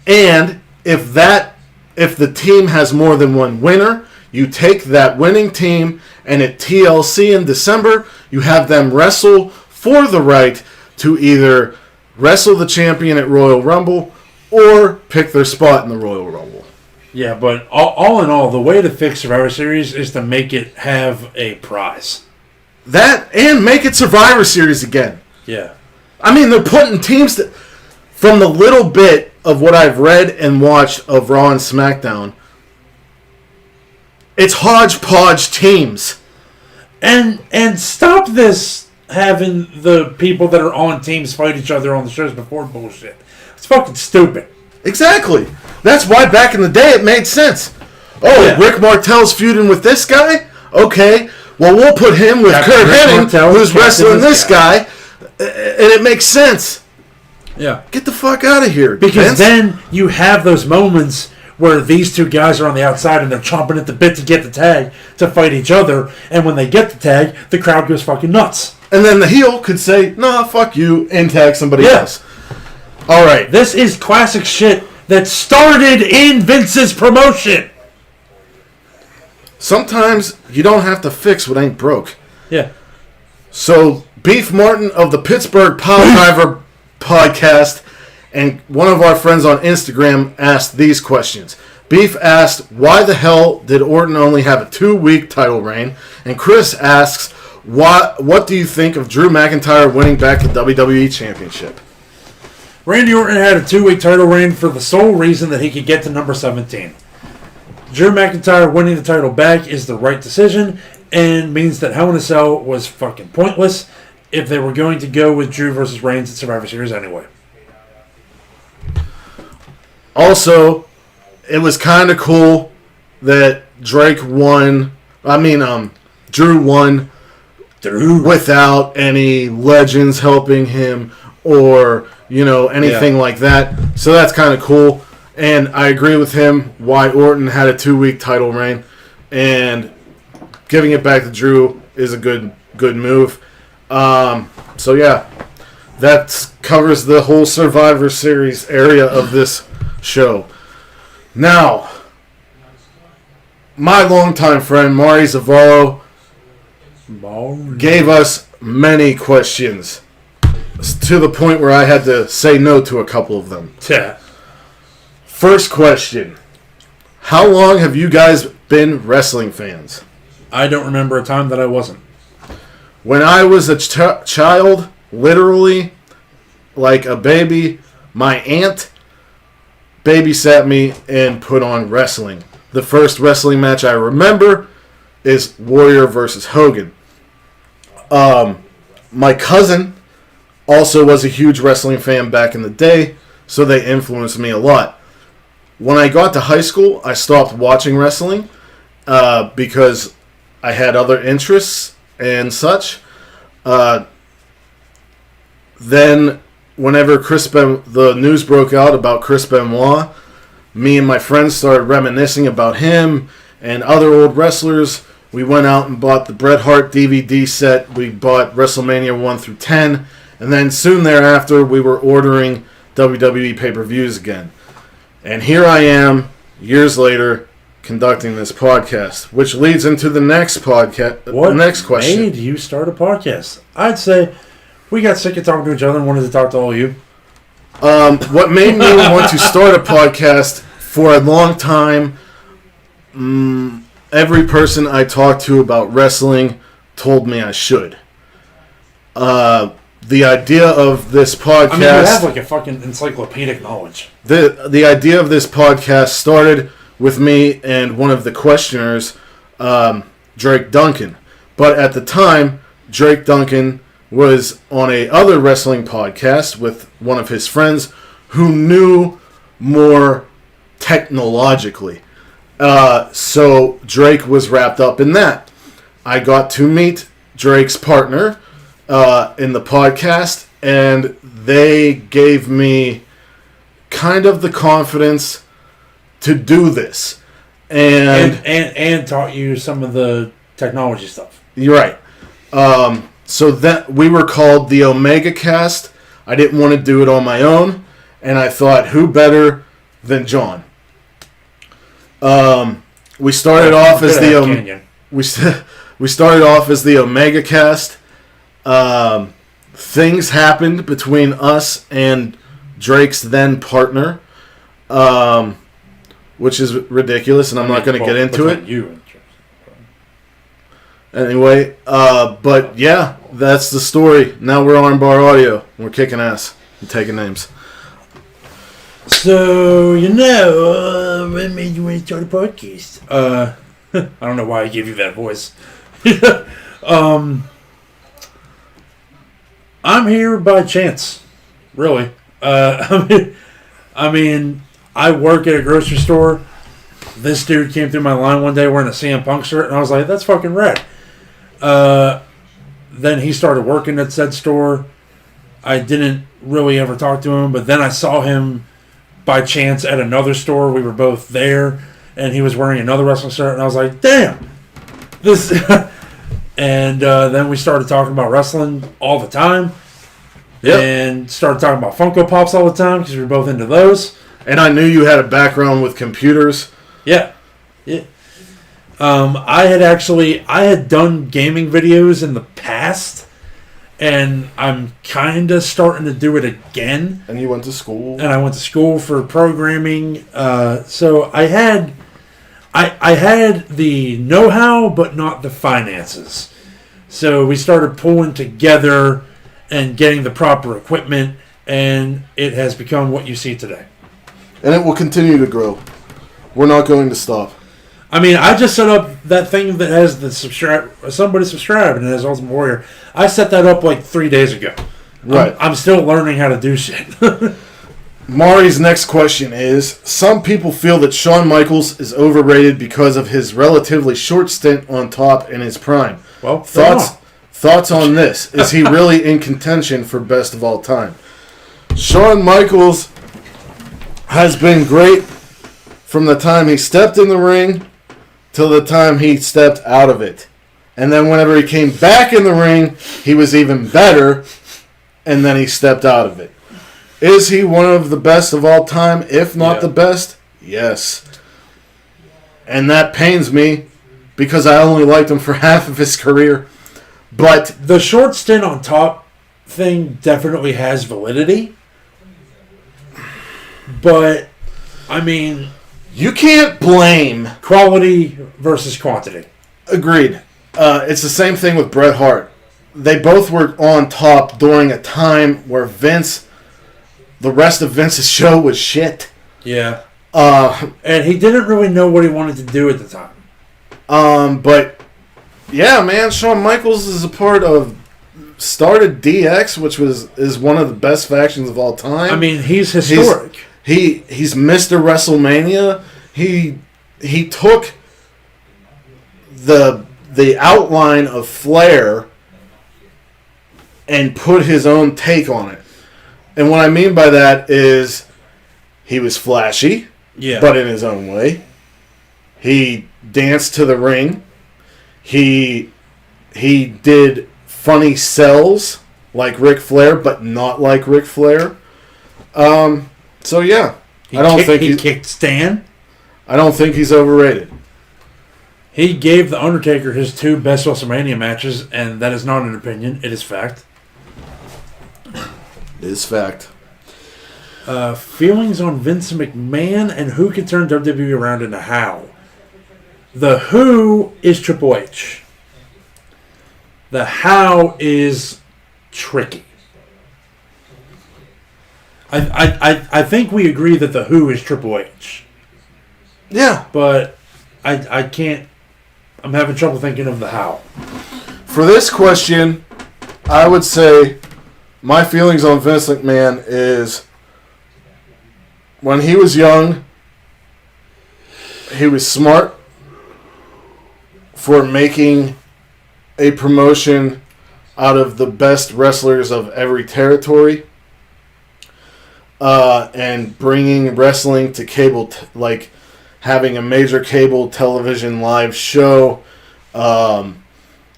And if the team has more than one winner, you take that winning team, and at TLC in December, you have them wrestle for the right to either wrestle the champion at Royal Rumble or pick their spot in the Royal Rumble. Yeah, but all in all, the way to fix Survivor Series is to make it have a prize. That, and make it Survivor Series again. Yeah. I mean, they're putting teams from the little bit of what I've read and watched of Raw and SmackDown, it's hodgepodge teams. And stop this having the people that are on teams fight each other on the shows before bullshit. It's fucking stupid. Exactly. That's why back in the day it made sense. Oh, yeah. Rick Martel's feuding with this guy? Okay. Well, we'll put him with Kurt Hennig, who's wrestling this guy. And it makes sense. Yeah. Get the fuck out of here. Because then you have those moments where these two guys are on the outside and they're chomping at the bit to get the tag to fight each other. And when they get the tag, the crowd goes fucking nuts. And then the heel could say, nah, fuck you, and tag somebody else. All right. This is classic shit that started in Vince's promotion. Sometimes you don't have to fix what ain't broke. Yeah. So, Beef Martin of the Pittsburgh Piledriver podcast and one of our friends on Instagram asked these questions. Beef asked, why the hell did Orton only have a 2-week title reign? And Chris asks, what do you think of Drew McIntyre winning back the WWE Championship? Randy Orton had a 2-week title reign for the sole reason that he could get to number 17. Drew McIntyre winning the title back is the right decision and means that Hell in a Cell was fucking pointless if they were going to go with Drew versus Reigns at Survivor Series anyway. Also, it was kind of cool that Drew won without any legends helping him or, anything like that. So that's kind of cool. And I agree with him why Orton had a 2-week title reign. And giving it back to Drew is a good move. So, yeah. That covers the whole Survivor Series area of this show. Now, my longtime friend, Mari Zavallo, gave us many questions to the point where I had to say no to a couple of them. Yeah. First question. How long have you guys been wrestling fans? I don't remember a time that I wasn't. When I was a child, literally, like a baby, my aunt babysat me and put on wrestling. The first wrestling match I remember is Warrior versus Hogan. My cousin also was a huge wrestling fan back in the day, so they influenced me a lot. When I got to high school, I stopped watching wrestling because I had other interests and such. Then, whenever the news broke out about Chris Benoit, me and my friends started reminiscing about him and other old wrestlers. We went out and bought the Bret Hart DVD set. We bought WrestleMania 1 through 10. And then soon thereafter, we were ordering WWE pay-per-views again. And here I am, years later, conducting this podcast, which leads into the next podcast. What next question? made you start a podcast? I'd say we got sick of talking to each other and wanted to talk to all of you. What made me want to start a podcast for a long time, every person I talked to about wrestling told me I should. The idea of this podcast... I mean, you have like a fucking encyclopedic knowledge. The idea of this podcast started with me and one of the questioners, Drake Duncan. But at the time, Drake Duncan was on a other wrestling podcast with one of his friends who knew more technologically. So Drake was wrapped up in that. I got to meet Drake's partner in the podcast, and they gave me kind of the confidence to do this. And taught you some of the technology stuff. You're right. So that we were called the Omega Cast. I didn't want to do it on my own, and I thought, who better than John? We started off as we started off as the Omega Cast. Things happened between us and Drake's then partner, which is ridiculous, and I'm not going to get into it. Anyway, but yeah, that's the story. Now we're on Armbar Audio. We're kicking ass and taking names. So, what made you want to start a podcast? I don't know why I gave you that voice. I'm here by chance, really. I mean, I work at a grocery store. This dude came through my line one day wearing a CM Punk shirt, and I was like, that's fucking rad. Then he started working at said store. I didn't really ever talk to him, but then I saw him by chance at another store. We were both there, and he was wearing another wrestling shirt, and I was like, damn! This... And then we started talking about wrestling all the time. Yep. And started talking about Funko Pops all the time because we were both into those. And I knew you had a background with computers. Yeah. Yeah. I had done gaming videos in the past, and I'm kind of starting to do it again. And you went to school. And I went to school for programming. So I had the know-how, but not the finances. So we started pulling together and getting the proper equipment, and it has become what you see today. And it will continue to grow. We're not going to stop. I mean, I just set up that thing that has the somebody subscribe, and it has Ultimate Warrior. I set that up like 3 days ago. Right. I'm still learning how to do shit. Mari's next question is, some people feel that Shawn Michaels is overrated because of his relatively short stint on top in his prime. Well, thoughts on this? Is he really in contention for best of all time? Shawn Michaels has been great from the time he stepped in the ring till the time he stepped out of it. And then whenever he came back in the ring, he was even better, and then he stepped out of it. Is he one of the best of all time, if not the best? Yes. And that pains me because I only liked him for half of his career. But the short stint on top thing definitely has validity. But, I mean... you can't blame... quality versus quantity. Agreed. It's the same thing with Bret Hart. They both were on top during a time where the rest of Vince's show was shit. Yeah. And he didn't really know what he wanted to do at the time. But, yeah, man, Shawn Michaels is a part of... started DX, which is one of the best factions of all time. I mean, he's historic. He's Mr. WrestleMania. He took the outline of Flair and put his own take on it. And what I mean by that is he was flashy, but in his own way. He danced to the ring. He did funny sells like Ric Flair, but not like Ric Flair. So yeah, he kicked Stan. I don't think he's overrated. He gave The Undertaker his 2 best WrestleMania matches, and that is not an opinion. It is fact. It is fact. Feelings on Vince McMahon and who can turn WWE around into how. The who is Triple H. The how is tricky. I think we agree that the who is Triple H. Yeah. But I can't... I'm having trouble thinking of the how. For this question, I would say my feelings on Vince McMahon is when he was young, he was smart for making a promotion out of the best wrestlers of every territory and bringing wrestling to cable, like having a major cable television live show. And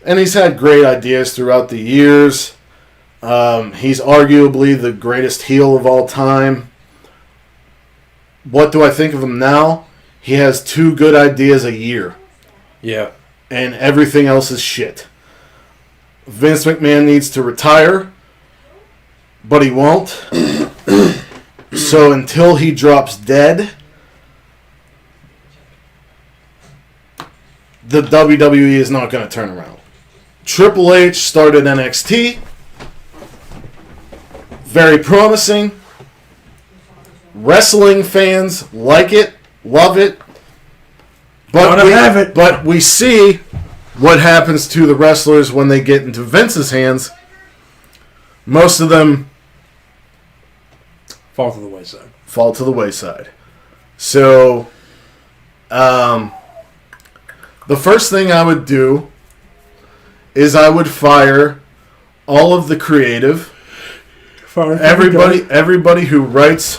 he's had great ideas throughout the years. He's arguably the greatest heel of all time. What do I think of him now? He has 2 good ideas a year. Yeah. And everything else is shit. Vince McMahon needs to retire, but he won't. So until he drops dead, the WWE is not going to turn around. Triple H started NXT. Very promising. Wrestling fans like it, love it. But we see what happens to the wrestlers when they get into Vince's hands. Most of them fall to the wayside. So, the first thing I would do is I would fire all of the creative, everybody who writes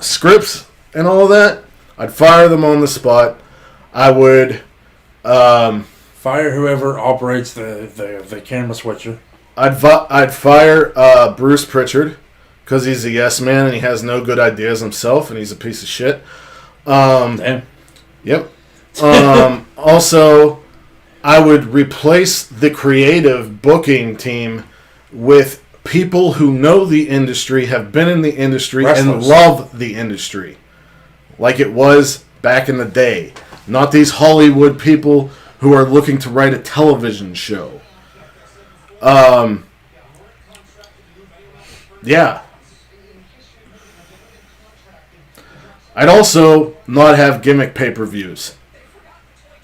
scripts and all that. I'd fire them on the spot. I would fire whoever operates the camera switcher. I'd fire Bruce Pritchard because he's a yes man and he has no good ideas himself and he's a piece of shit. Damn. Yep. Also, I would replace the creative booking team with people who know the industry, have been in the industry, and love the industry. Like it was back in the day. Not these Hollywood people who are looking to write a television show. Yeah. I'd also not have gimmick pay-per-views.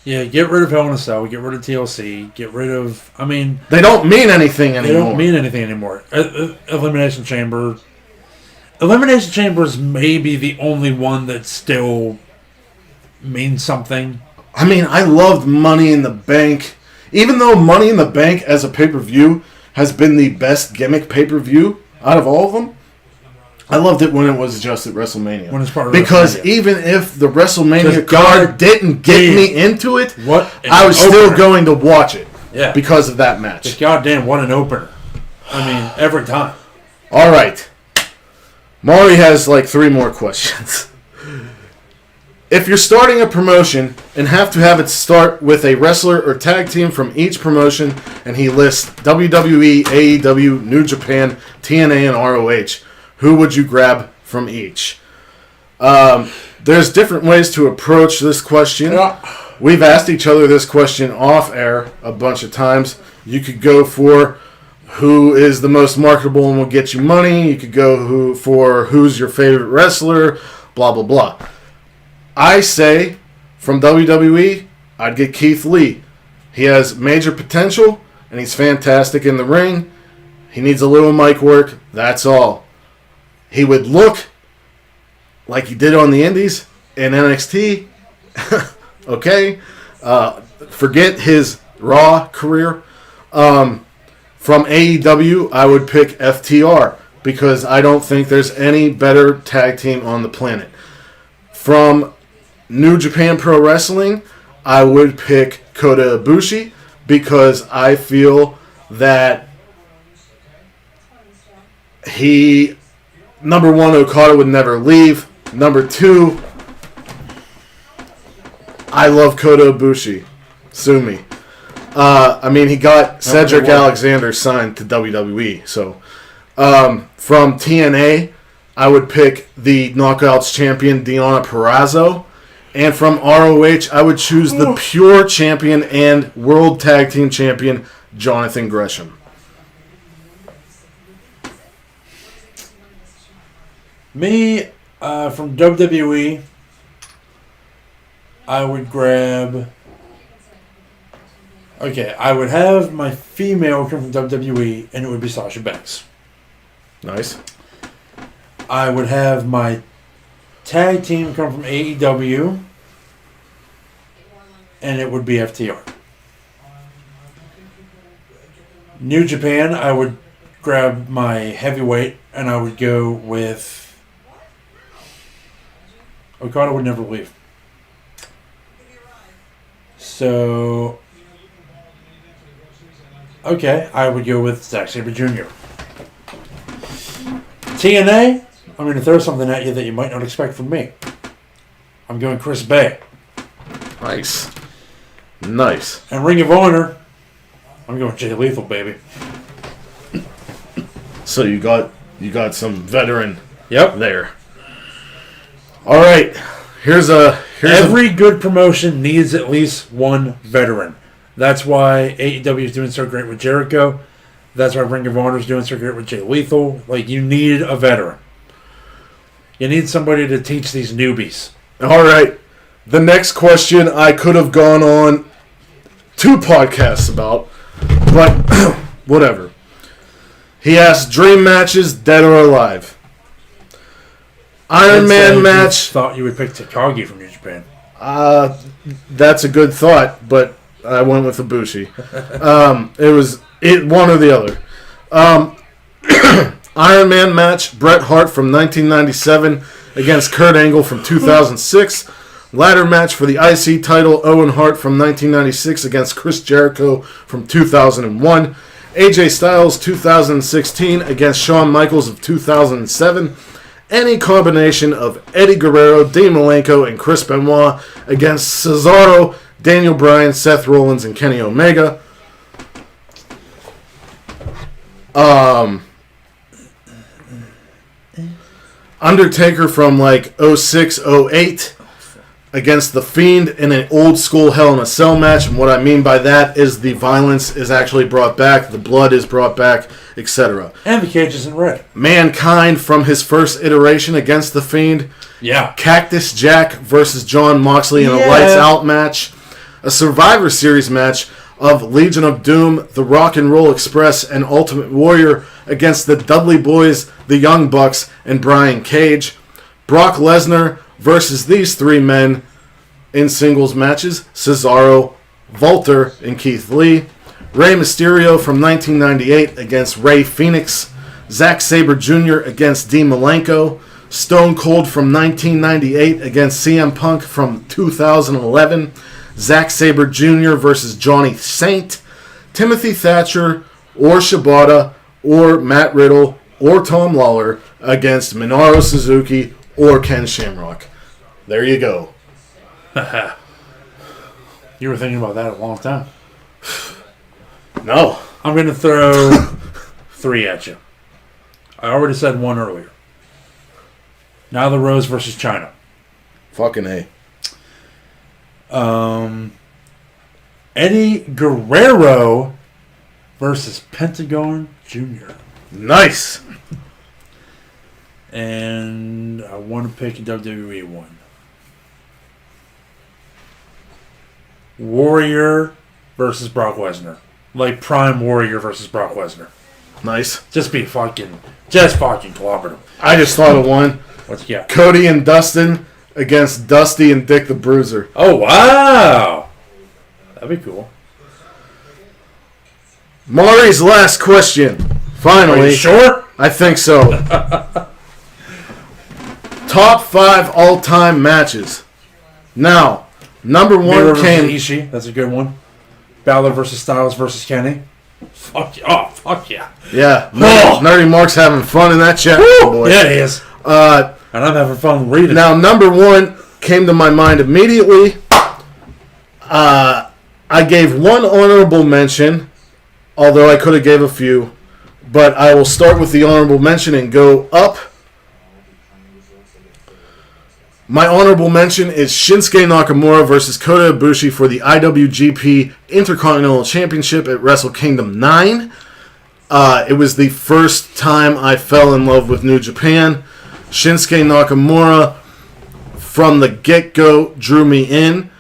Yeah, get rid of Hell in a Cell, get rid of TLC, get rid of... I mean... They don't mean anything anymore. They don't mean anything anymore. Elimination Chamber... Elimination Chamber is maybe the only one that still means something. I mean, I loved Money in the Bank. Even though Money in the Bank as a pay-per-view has been the best gimmick pay-per-view out of all of them, I loved it when it was just at WrestleMania. When it's part of because WrestleMania. even if the WrestleMania Because card didn't get me into it, I was opener. still going to watch it. Yeah. Because of that match. Just goddamn, what an opener. I mean, every time. All right. Maury has like 3 more questions. If you're starting a promotion and have to have it start with a wrestler or tag team from each promotion, and he lists WWE, AEW, New Japan, TNA, and ROH, who would you grab from each? There's different ways to approach this question. Yeah. We've asked each other this question off air a bunch of times. You could go for who is the most marketable and will get you money. You could go for who's your favorite wrestler, blah, blah, blah. I say, from WWE, I'd get Keith Lee. He has major potential, and he's fantastic in the ring. He needs a little mic work, that's all. He would look like he did on the Indies in NXT. Okay? Forget his Raw career. From AEW, I would pick FTR, because I don't think there's any better tag team on the planet. From New Japan Pro Wrestling, I would pick Kota Ibushi, because I feel that number 1, Okada would never leave. Number 2, I love Kota Ibushi. Sue me. He got Cedric Alexander signed to WWE. So, from TNA, I would pick the Knockouts champion Deonna Purrazzo. And from ROH, I would choose the pure champion and World Tag Team champion, Jonathan Gresham. Me, from WWE, I would grab... Okay, I would have my female come from WWE, and it would be Sasha Banks. Nice. I would have my tag team come from AEW, and it would be FTR. New Japan, I would grab my heavyweight, and I would go with... Okada would never leave. So... Okay, I would go with Zack Sabre Jr. TNA, I'm going to throw something at you that you might not expect from me. I'm going Chris Bay. Nice. And Ring of Honor, I'm going Jay Lethal, baby. So you got some veteran there. All right. Every good promotion needs at least one veteran. That's why AEW is doing so great with Jericho. That's why Ring of Honor is doing so great with Jay Lethal. Like, you need a veteran. You need somebody to teach these newbies. All right. The next question I could have gone on 2 podcasts about, but whatever. He asked dream matches, dead or alive. Iron Man match. Thought you would pick Takagi from New Japan. That's a good thought, but I went with Ibushi. It was one or the other. Iron Man match, Bret Hart from 1997 against Kurt Angle from 2006. Ladder match for the IC title, Owen Hart from 1996 against Chris Jericho from 2001. AJ Styles 2016 against Shawn Michaels of 2007. Any combination of Eddie Guerrero, Dean Malenko, and Chris Benoit against Cesaro, Daniel Bryan, Seth Rollins, and Kenny Omega. Undertaker from like 06, 08 against The Fiend in an old school Hell in a Cell match. And what I mean by that is the violence is actually brought back, the blood is brought back, etc. And the cage is in red. Mankind from his first iteration against The Fiend. Yeah. Cactus Jack versus John Moxley in a lights out match. A Survivor Series match of Legion of Doom, the Rock and Roll Express, and Ultimate Warrior against the Dudley Boys, the Young Bucks, and Brian Cage. Brock Lesnar versus these 3 men in singles matches, Cesaro, Volter, and Keith Lee. Rey Mysterio from 1998 against Rey Fenix, Zack Sabre Jr. against Dean Malenko, Stone Cold from 1998 against CM Punk from 2011, Zack Sabre Jr. versus Johnny Saint, Timothy Thatcher or Shibata or Matt Riddle or Tom Lawler against Minoru Suzuki or Ken Shamrock. There you go. You were thinking about that a long time. No. I'm going to throw 3 at you. I already said 1 earlier. Nyla Rose versus China. Fucking A. Eddie Guerrero versus Pentagon Jr. Nice. And I want to pick a WWE one. Warrior versus Brock Lesnar. Like Prime Warrior versus Brock Lesnar. Nice. Just fucking clobbered him. I just thought of one. What's yeah? Cody and Dustin against Dusty and Dick the Bruiser. Oh wow, that'd be cool. Maury's last question. Finally. Are you sure? I think so. Top 5 all-time matches. Now, number 1 Miro versus came... Ishii. That's a good one. Balor versus Styles versus Kenny. Fuck yeah. Oh, fuck yeah. Yeah. Oh. Nerdy Mark's having fun in that chat. Boy. Yeah, he is. And I'm having fun reading. Now, number 1 came to my mind immediately. I gave 1 honorable mention, although I could have gave a few. But I will start with the honorable mention and go up. My honorable mention is Shinsuke Nakamura versus Kota Ibushi for the IWGP Intercontinental Championship at Wrestle Kingdom 9. It was the first time I fell in love with New Japan. Shinsuke Nakamura, from the get-go, drew me in.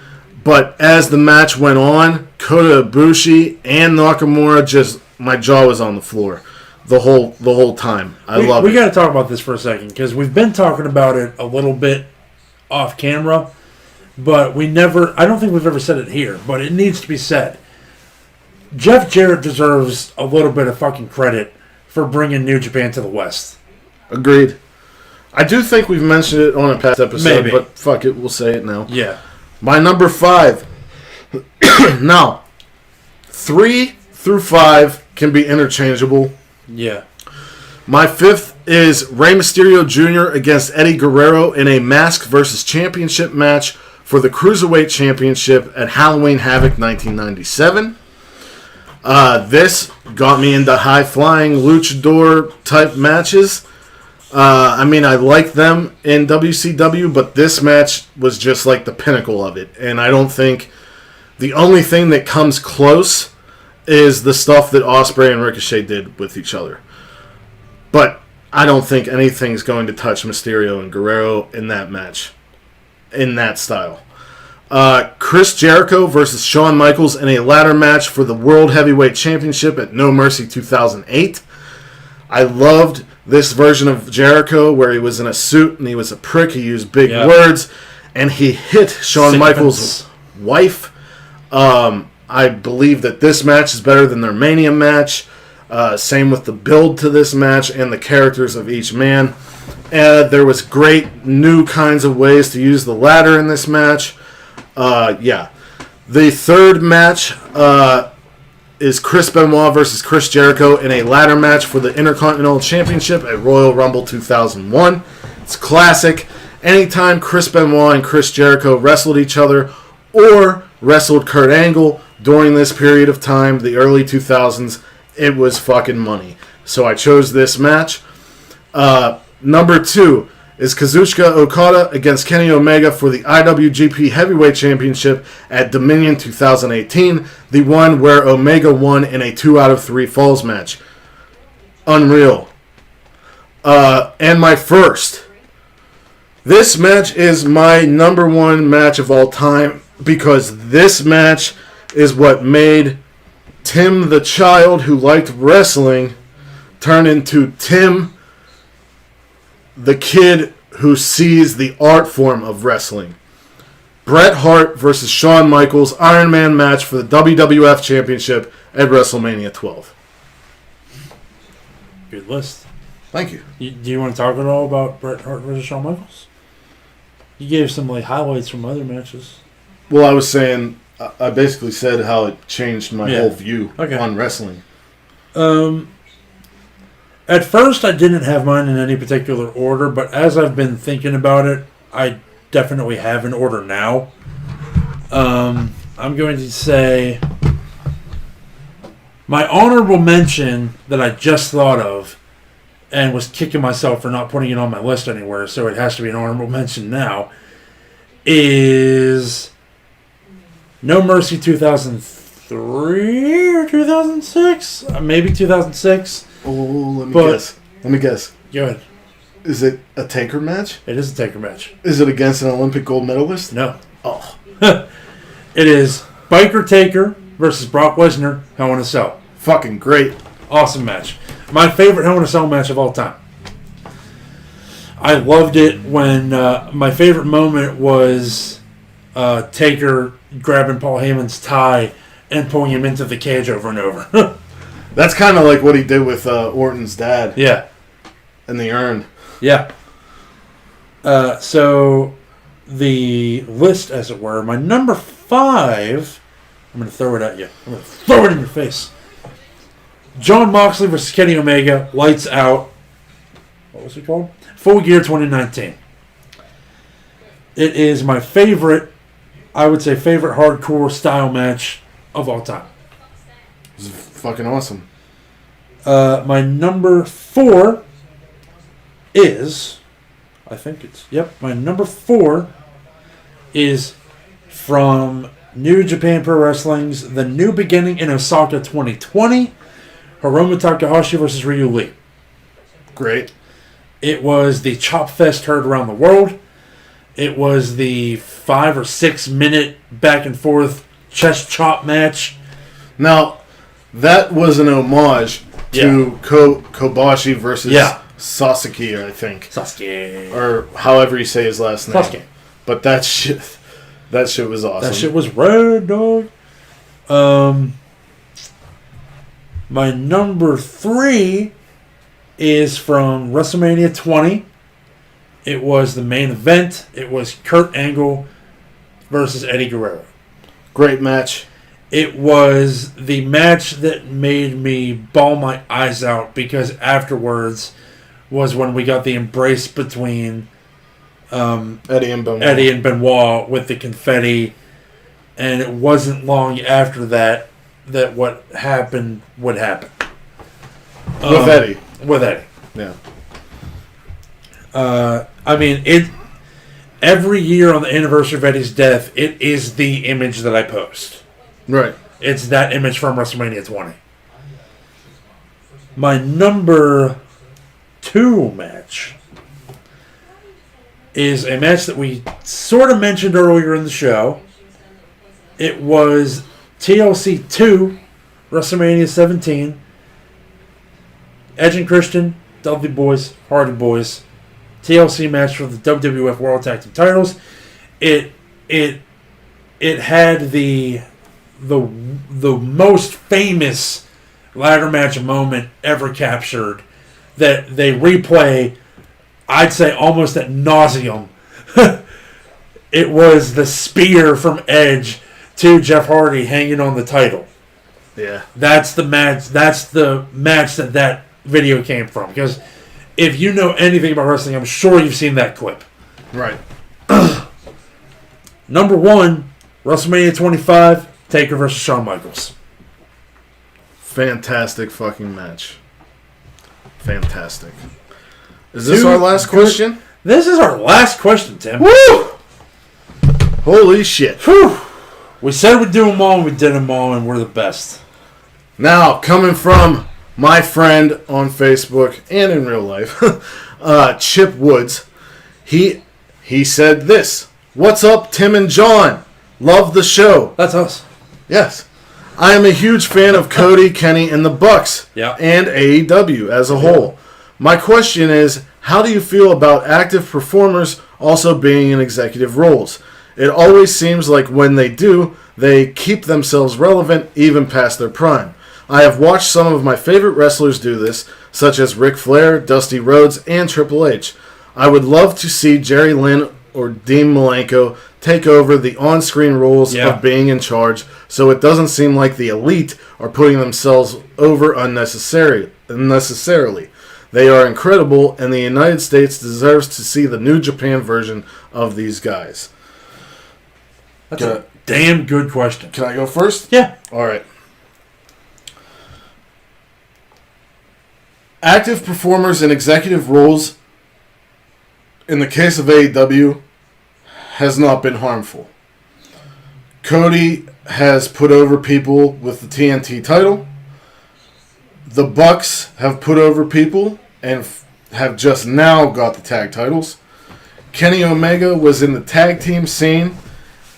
But as the match went on, Kota Ibushi and Nakamura, just my jaw was on the floor the whole time. I love it. We got to talk about this for a second because we've been talking about it a little bit off camera, but I don't think we've ever said it here, but it needs to be said. Jeff Jarrett deserves a little bit of fucking credit for bringing New Japan to the West. Agreed. I do think we've mentioned it on a past episode, Maybe. But fuck it, we'll say it now. Yeah. My number 5. Now, 3 through 5 can be interchangeable. Yeah. My 5th is Rey Mysterio Jr. against Eddie Guerrero in a Mask vs. Championship match for the Cruiserweight Championship at Halloween Havoc 1997. This got me into high-flying luchador-type matches. I like them in WCW, but this match was just like the pinnacle of it. And I don't think the only thing that comes close is the stuff that Ospreay and Ricochet did with each other. But I don't think anything's going to touch Mysterio and Guerrero in that match, in that style. Chris Jericho versus Shawn Michaels in a ladder match for the World Heavyweight Championship at No Mercy 2008. I loved this version of Jericho where he was in a suit and he was a prick. He used big words and he hit Shawn Michaels' wife. I believe that this match is better than their Mania match. Same with the build to this match and the characters of each man. There was great new kinds of ways to use the ladder in this match. The third match is Chris Benoit versus Chris Jericho in a ladder match for the Intercontinental Championship at Royal Rumble 2001. It's classic. Anytime Chris Benoit and Chris Jericho wrestled each other or wrestled Kurt Angle during this period of time, the early 2000s, it was fucking money. So I chose this match. Number 2 is Kazuchika Okada against Kenny Omega for the IWGP Heavyweight Championship at Dominion 2018. The one where Omega won in a 2 out of 3 falls match. Unreal. And my first. This match is my number 1 match of all time because this match is what made Tim the child who liked wrestling turn into Tim the kid who sees the art form of wrestling. Bret Hart versus Shawn Michaels Iron Man match for the WWF Championship at WrestleMania 12. Good list. Thank you. Do you want to talk at all about Bret Hart versus Shawn Michaels? You gave some highlights from other matches. Well, I was saying, I basically said how it changed my whole view on wrestling. At first, I didn't have mine in any particular order, but as I've been thinking about it, I definitely have an order now. I'm going to say my honorable mention that I just thought of and was kicking myself for not putting it on my list anywhere, so it has to be an honorable mention now, is No Mercy 2003 or 2006? Maybe 2006. Oh, let me guess. Go ahead. Is it a Taker match? It is a Taker match. Is it against an Olympic gold medalist? No. Oh. It is Biker Taker versus Brock Lesnar, Hell in a Cell. Fucking great. Awesome match. My favorite Hell in a Cell match of all time. I loved it when my favorite moment was Taker grabbing Paul Heyman's tie and pulling him into the cage over and over. That's kind of like what he did with Orton's dad. Yeah. In the urn. Yeah. So the list, as it were, my number 5, I'm going to throw it at you. I'm going to throw it in your face. Jon Moxley versus Kenny Omega, Lights Out. What was it called? Full Gear 2019. It is my favorite, I would say, favorite hardcore style match of all time. It's fucking awesome. My number 4 is, my number 4 is from New Japan Pro Wrestling's The New Beginning in Osaka 2020, Hiromu Takahashi versus Ryu Lee. Great. It was the chop fest heard around the world. It was the 5 or 6 minute back and forth chest chop match. Now, that was an homage to Kobashi versus Sasuke, I think. Sasuke. Or however you say his last name. Sasuke. But that shit was awesome. That shit was red, dog. My number 3 is from WrestleMania 20. It was the main event. It was Kurt Angle versus Eddie Guerrero. Great match. It was the match that made me bawl my eyes out because afterwards was when we got the embrace between Eddie and Benoit with the confetti, and it wasn't long after that what happened would happen. With Eddie. Yeah. Every year on the anniversary of Eddie's death, it is the image that I post. Right. It's that image from WrestleMania 20. My number 2 match is a match that we sort of mentioned earlier in the show. It was TLC 2, WrestleMania 17. Edge and Christian, Dudley Boys, Hardy Boys. TLC match for the WWF World Tag Team titles. It had the most famous ladder match moment ever captured that they replay, I'd say almost ad nauseum. It was the spear from Edge to Jeff Hardy hanging on the title. Yeah. That's the match that video came from. Because if you know anything about wrestling, I'm sure you've seen that clip. Right. Number 1, WrestleMania 25, Taker versus Shawn Michaels. Fantastic fucking match. Fantastic. Is this our last question? This is our last question, Tim. Woo! Holy shit. Whew. We said we'd do them all, and we did them all, and we're the best. Now, coming from my friend on Facebook and in real life, Chip Woods, he said this. What's up, Tim and John? Love the show. That's us. Yes. I am a huge fan of Cody, Kenny, and the Bucks, and AEW as a whole. My question is, how do you feel about active performers also being in executive roles? It always seems like when they do, they keep themselves relevant even past their prime. I have watched some of my favorite wrestlers do this, such as Ric Flair, Dusty Rhodes, and Triple H. I would love to see Jerry Lynn or Dean Malenko take over the on-screen roles of being in charge, so it doesn't seem like the Elite are putting themselves over unnecessarily. They are incredible, and the United States deserves to see the New Japan version of these guys. That's a damn good question. Can I go first? Yeah. All right. Active performers in executive roles, in the case of AEW, has not been harmful. Cody has put over people with the TNT title. The Bucks have put over people and have just now got the tag titles. Kenny Omega was in the tag team scene,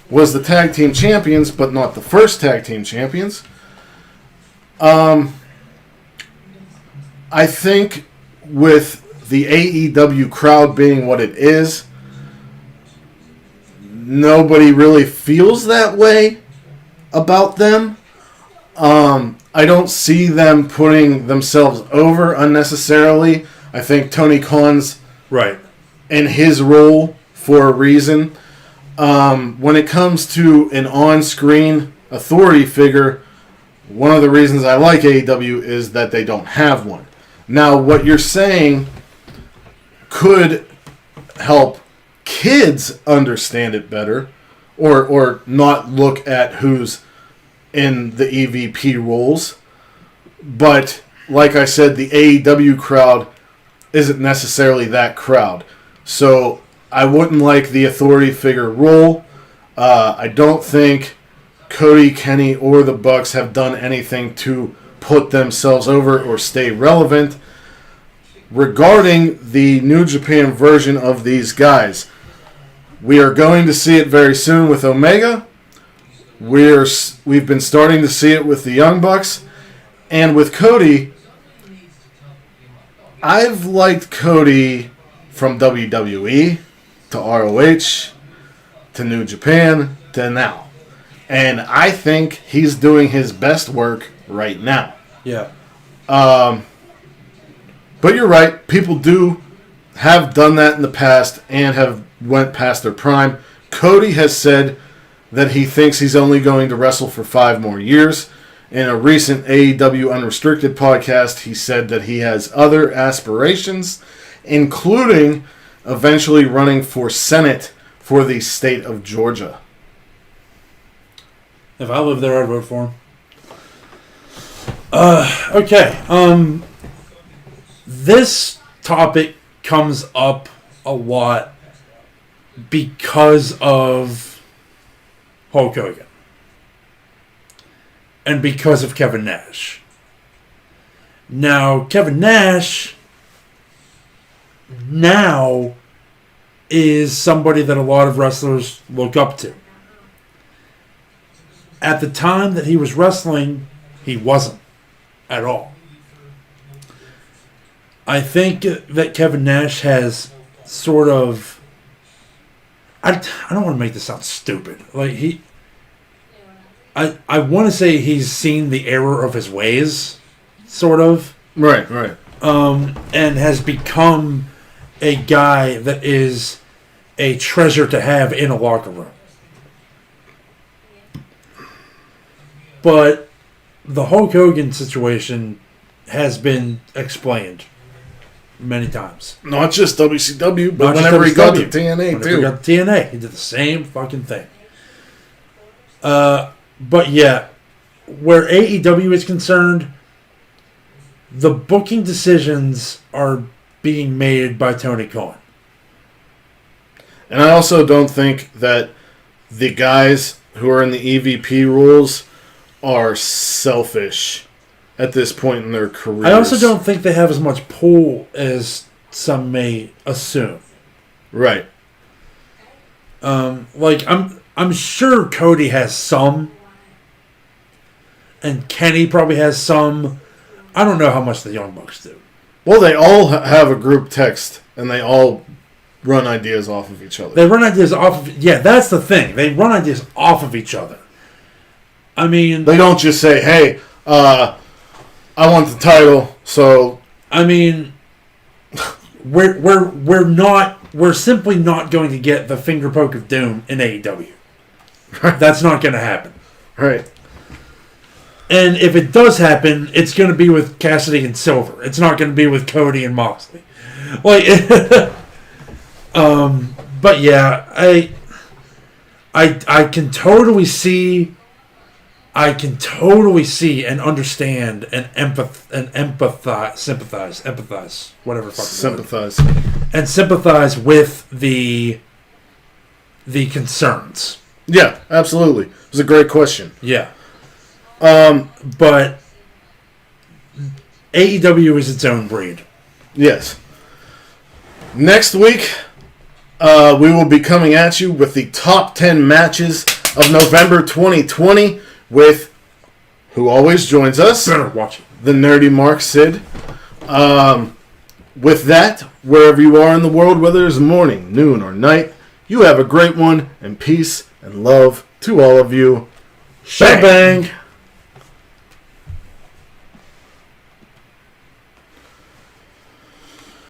was the tag team champions, but not the first tag team champions. I think with the AEW crowd being what it is, nobody really feels that way about them. I don't see them putting themselves over unnecessarily. I think Tony Khan's right in his role for a reason. When it comes to an on-screen authority figure, one of the reasons I like AEW is that they don't have one. Now, what you're saying could help kids understand it better, or not look at who's in the EVP roles. But like I said, the AEW crowd isn't necessarily that crowd. So I wouldn't like the authority figure role. I don't think Cody, Kenny, or the Bucks have done anything to put themselves over or stay relevant. Regarding the New Japan version of these guys, we are going to see it very soon with Omega. We've been starting to see it with the Young Bucks. And with Cody, I've liked Cody from WWE to ROH to New Japan to now. And I think he's doing his best work right now. Yeah. But you're right. People have done that in the past and have went past their prime. Cody has said that he thinks he's only going to wrestle for 5 more years. In a recent AEW Unrestricted podcast, he said that he has other aspirations, including eventually running for Senate for the state of Georgia. If I lived there, I'd vote for him. Okay. This topic comes up a lot because of Hulk Hogan and because of Kevin Nash. Now, Kevin Nash now is somebody that a lot of wrestlers look up to. At the time that he was wrestling, he wasn't at all. I think that Kevin Nash has sort of... I don't want to make this sound stupid. Like I want to say he's seen the error of his ways, sort of. Right. And has become a guy that is a treasure to have in a locker room. But the Hulk Hogan situation has been explained many times. Not just WCW, but whenever he got to TNA, too. He got to TNA, he did the same fucking thing. But yeah, where AEW is concerned, the booking decisions are being made by Tony Khan. And I also don't think that the guys who are in the EVP roles are selfish at this point in their careers. I also don't think they have as much pull as some may assume. Right. I'm sure Cody has some, and Kenny probably has some. I don't know how much the Young Bucks do. Well, they all have a group text, and they all run ideas off of each other. They run ideas off of... Yeah, that's the thing. They run ideas off of each other. I mean... They don't just say, hey, I want the title, so I mean, we're simply not going to get the finger poke of doom in AEW. That's not going to happen. Right. And if it does happen, it's going to be with Cassidy and Silver. It's not going to be with Cody and Moxley. Like, but yeah, I can totally see. I can totally see and understand and sympathize, whatever fucking sympathize, and sympathize with the concerns. Yeah, absolutely. It was a great question. Yeah. But AEW is its own breed. Yes. Next week, we will be coming at you with the top 10 matches of November 2020 with who always joins us. Better watch it. The nerdy Mark Sid. With that, wherever you are in the world, whether it's morning, noon, or night, you have a great one, and peace and love to all of you. Bang bang.